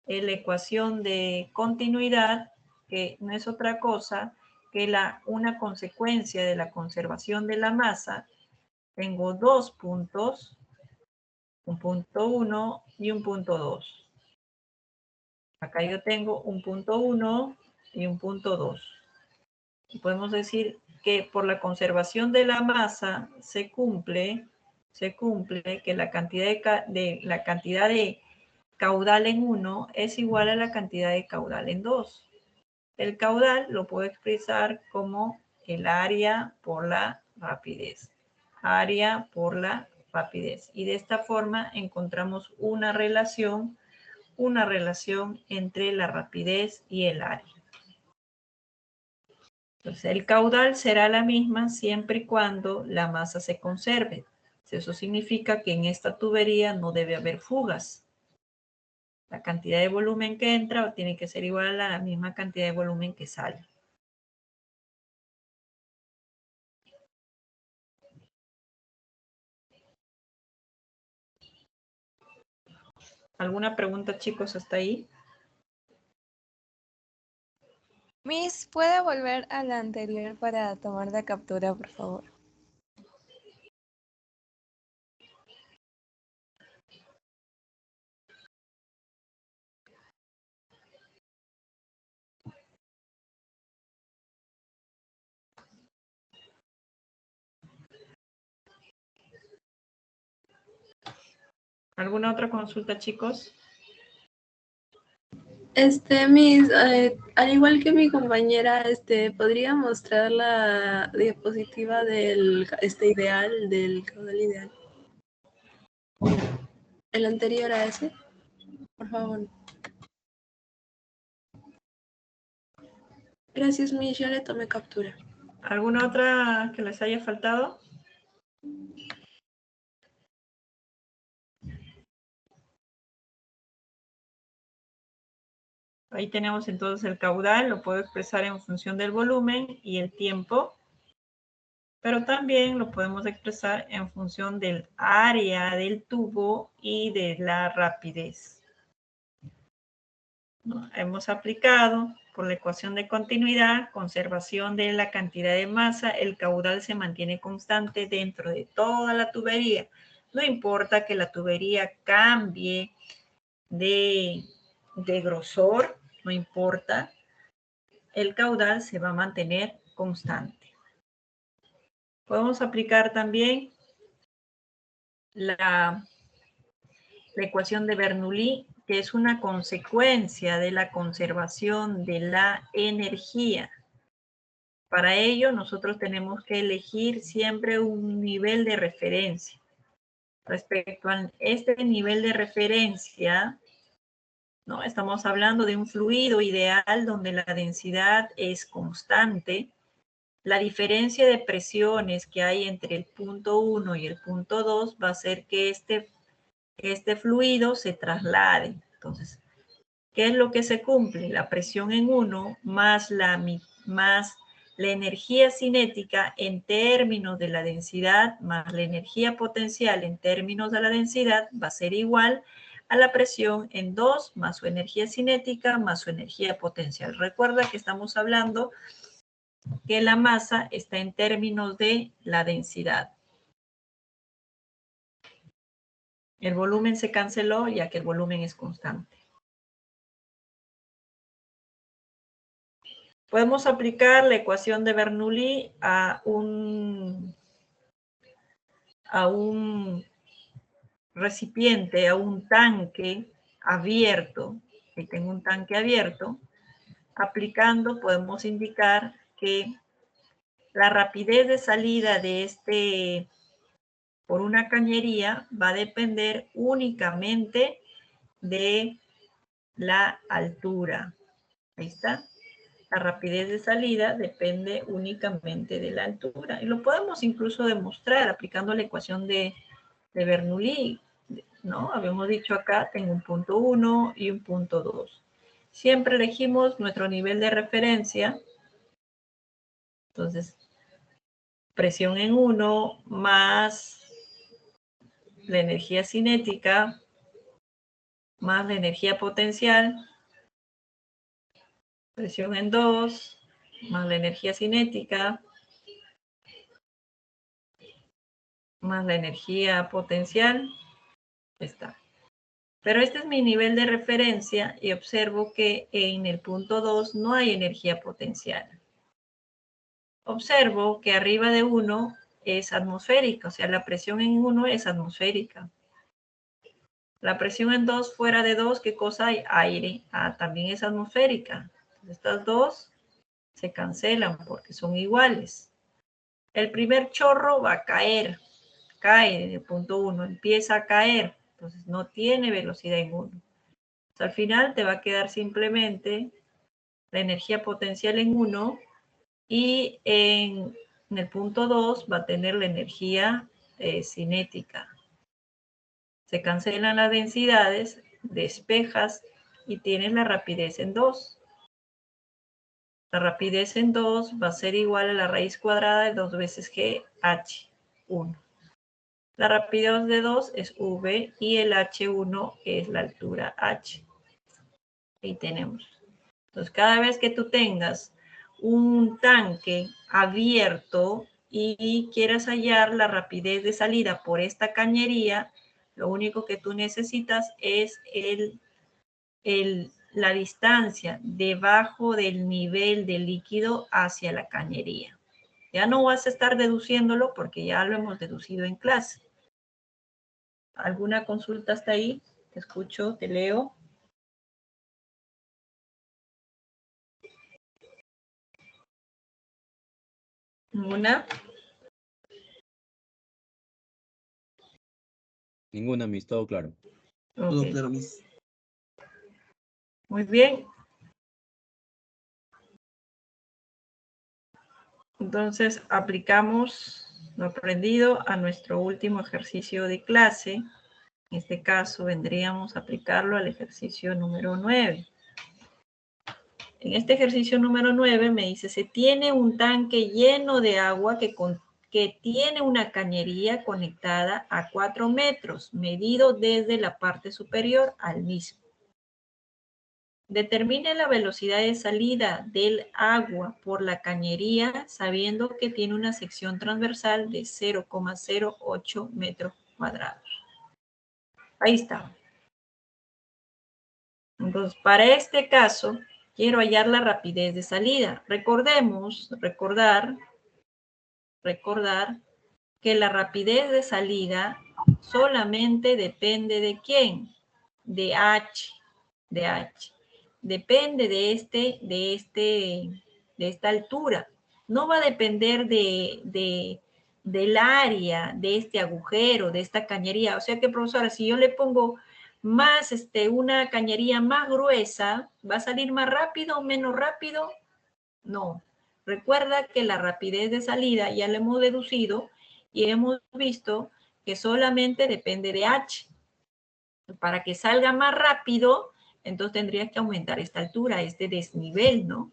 en la ecuación de continuidad, que no es otra cosa que una consecuencia de la conservación de la masa. Tengo dos puntos, un punto 1 y un punto 2. Acá yo tengo un punto 1 y un punto 2. Y podemos decir que por la conservación de la masa se cumple que la cantidad de caudal en 1 es igual a la cantidad de caudal en 2. El caudal lo puedo expresar como el área por la rapidez. Área por la rapidez. Y de esta forma encontramos una relación entre la rapidez y el área. Entonces, el caudal será la misma siempre y cuando la masa se conserve. Eso significa que en esta tubería no debe haber fugas. La cantidad de volumen que entra tiene que ser igual a la misma cantidad de volumen que sale. ¿Alguna pregunta, chicos, hasta ahí? Miss, ¿puede volver a la anterior para tomar la captura, por favor? ¿Alguna otra consulta, chicos? Miss, al igual que mi compañera, ¿podría mostrar la diapositiva del ideal, del caudal ideal? El anterior a ese, por favor. Gracias, Miss, ya le tomé captura. ¿Alguna otra que les haya faltado? Ahí tenemos entonces el caudal, lo puedo expresar en función del volumen y el tiempo, pero también lo podemos expresar en función del área del tubo y de la rapidez. Hemos aplicado por la ecuación de continuidad, conservación de la cantidad de masa, el caudal se mantiene constante dentro de toda la tubería. No importa que la tubería cambie de grosor, no importa, el caudal se va a mantener constante. Podemos aplicar también la ecuación de Bernoulli, que es una consecuencia de la conservación de la energía. Para ello, nosotros tenemos que elegir siempre un nivel de referencia. Respecto a este nivel de referencia, ¿no? Estamos hablando de un fluido ideal donde la densidad es constante. La diferencia de presiones que hay entre el punto 1 y el punto 2 va a hacer que este fluido se traslade. Entonces, ¿qué es lo que se cumple? La presión en 1 más la energía cinética en términos de la densidad más la energía potencial en términos de la densidad va a ser igual a la presión en 2 más su energía cinética más su energía potencial. Recuerda que estamos hablando que la masa está en términos de la densidad. El volumen se canceló ya que el volumen es constante. Podemos aplicar la ecuación de Bernoulli a un recipiente, a un tanque abierto. Si tengo un tanque abierto, aplicando podemos indicar que la rapidez de salida de por una cañería va a depender únicamente de la altura. Ahí está. La rapidez de salida depende únicamente de la altura. Y lo podemos incluso demostrar aplicando la ecuación de Bernoulli, ¿no? Habíamos dicho acá, tengo un punto 1 y un punto 2. Siempre elegimos nuestro nivel de referencia. Entonces, presión en 1 más la energía cinética más la energía potencial. Presión en 2 más la energía cinética más la energía potencial. Está. Pero este es mi nivel de referencia y observo que en el punto 2 no hay energía potencial. Observo que arriba de 1 es atmosférica, o sea, la presión en 1 es atmosférica. La presión en 2 fuera de 2, ¿qué cosa hay? Aire. Ah, también es atmosférica. Entonces, estas dos se cancelan porque son iguales. El primer chorro va a caer. Cae en el punto 1, empieza a caer. Entonces, no tiene velocidad en 1. Al final te va a quedar simplemente la energía potencial en 1 y en el punto 2 va a tener la energía cinética. Se cancelan las densidades, despejas y tienes la rapidez en 2. La rapidez en 2 va a ser igual a la raíz cuadrada de 2 veces g h 1. La rapidez de 2 es v y el h1 es la altura h. Ahí tenemos. Entonces, cada vez que tú tengas un tanque abierto y quieras hallar la rapidez de salida por esta cañería, lo único que tú necesitas es la distancia debajo del nivel del líquido hacia la cañería. Ya no vas a estar deduciéndolo porque ya lo hemos deducido en clase. ¿Alguna consulta hasta ahí? Te escucho, te leo. ¿Ninguna? Ninguna, Miss, todo claro. Todo Ok. claro, Miss. Muy bien. Entonces, aplicamos lo aprendido a nuestro último ejercicio de clase. En este caso, vendríamos a aplicarlo al ejercicio número 9. En este ejercicio número 9 me dice, se tiene un tanque lleno de agua que tiene una cañería conectada a 4 metros, medido desde la parte superior al mismo. Determine la velocidad de salida del agua por la cañería sabiendo que tiene una sección transversal de 0,08 metros cuadrados. Ahí está. Entonces, para este caso, quiero hallar la rapidez de salida. Recordar que la rapidez de salida solamente depende de ¿quién? De H. Depende de esta altura. No va a depender del área, de este agujero, de esta cañería. O sea que, profesora, si yo le pongo más, una cañería más gruesa, ¿va a salir más rápido o menos rápido? No. Recuerda que la rapidez de salida ya la hemos deducido y hemos visto que solamente depende de H. Para que salga más rápido, entonces tendrías que aumentar esta altura, este desnivel, ¿no?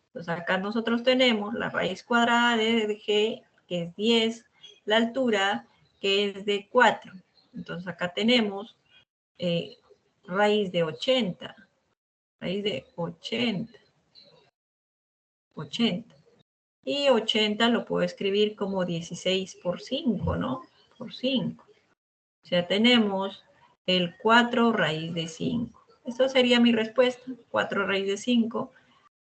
Entonces acá nosotros tenemos la raíz cuadrada de g, que es 10, la altura, que es de 4. Entonces acá tenemos raíz de 80. Raíz de 80. Y 80 lo puedo escribir como 16 por 5, ¿no? Por 5. O sea, tenemos el 4 raíz de 5. Esta sería mi respuesta, 4 raíz de 5.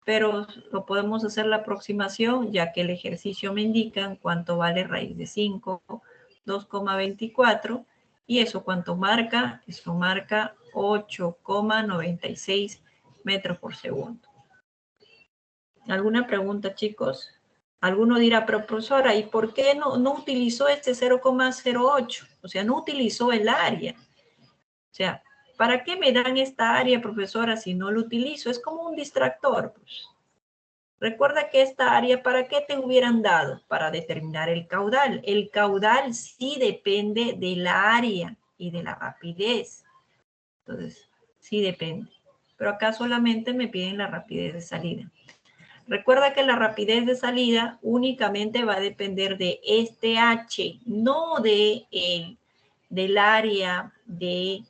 Pero lo podemos hacer la aproximación, ya que el ejercicio me indica cuánto vale raíz de 5, 2,24. ¿Y eso cuánto marca? Eso marca 8,96 metros por segundo. ¿Alguna pregunta, chicos? Alguno dirá, pero profesora, ¿y por qué no utilizó este 0,08? O sea, no utilizó el área. O sea, ¿para qué me dan esta área, profesora, si no lo utilizo? Es como un distractor, pues. Recuerda que esta área, ¿para qué te hubieran dado? Para determinar el caudal. El caudal sí depende del área y de la rapidez. Entonces, sí depende. Pero acá solamente me piden la rapidez de salida. Recuerda que la rapidez de salida únicamente va a depender de este H, no del área de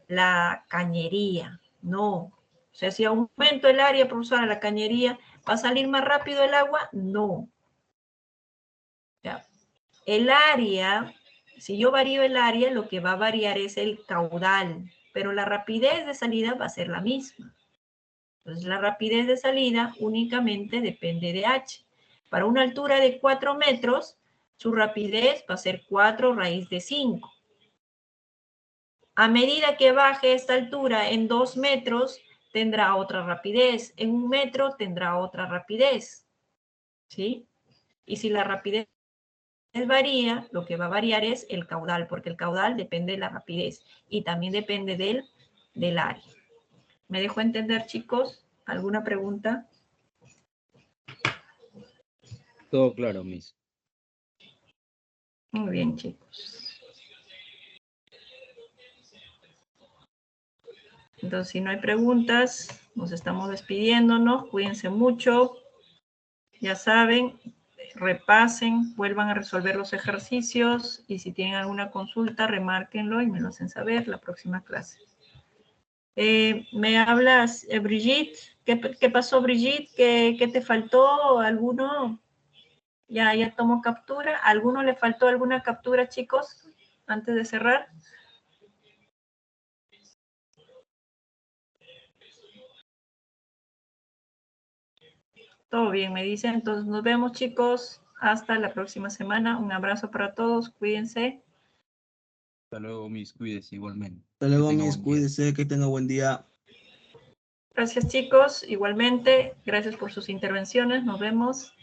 la cañería. No. O sea, si aumento el área, profesora, de la cañería, ¿va a salir más rápido el agua? No. Ya. El área, si yo varío el área, lo que va a variar es el caudal, pero la rapidez de salida va a ser la misma. Entonces, la rapidez de salida únicamente depende de h. Para una altura de 4 metros, su rapidez va a ser 4 raíz de 5. A medida que baje esta altura en 2 metros, tendrá otra rapidez. En 1 metro tendrá otra rapidez. ¿Sí? Y si la rapidez varía, lo que va a variar es el caudal, porque el caudal depende de la rapidez y también depende del área. ¿Me dejo entender, chicos? ¿Alguna pregunta? Todo claro, Miss. Muy bien, chicos. Entonces, si no hay preguntas, nos estamos despidiéndonos. Cuídense mucho. Ya saben, repasen, vuelvan a resolver los ejercicios y si tienen alguna consulta, remárquenlo y me lo hacen saber la próxima clase. ¿Me hablas, Brigitte? ¿Qué pasó, Brigitte? ¿Qué te faltó? ¿Alguno? Ya tomó captura. ¿A alguno le faltó alguna captura, chicos? Antes de cerrar. Todo bien, me dicen. Entonces nos vemos, chicos. Hasta la próxima semana. Un abrazo para todos. Cuídense. Hasta luego, Miss. Cuídese igualmente. Hasta luego, Que tenga Miss. buen día. Cuídese, que tenga buen día. Gracias, chicos. Igualmente, gracias por sus intervenciones. Nos vemos.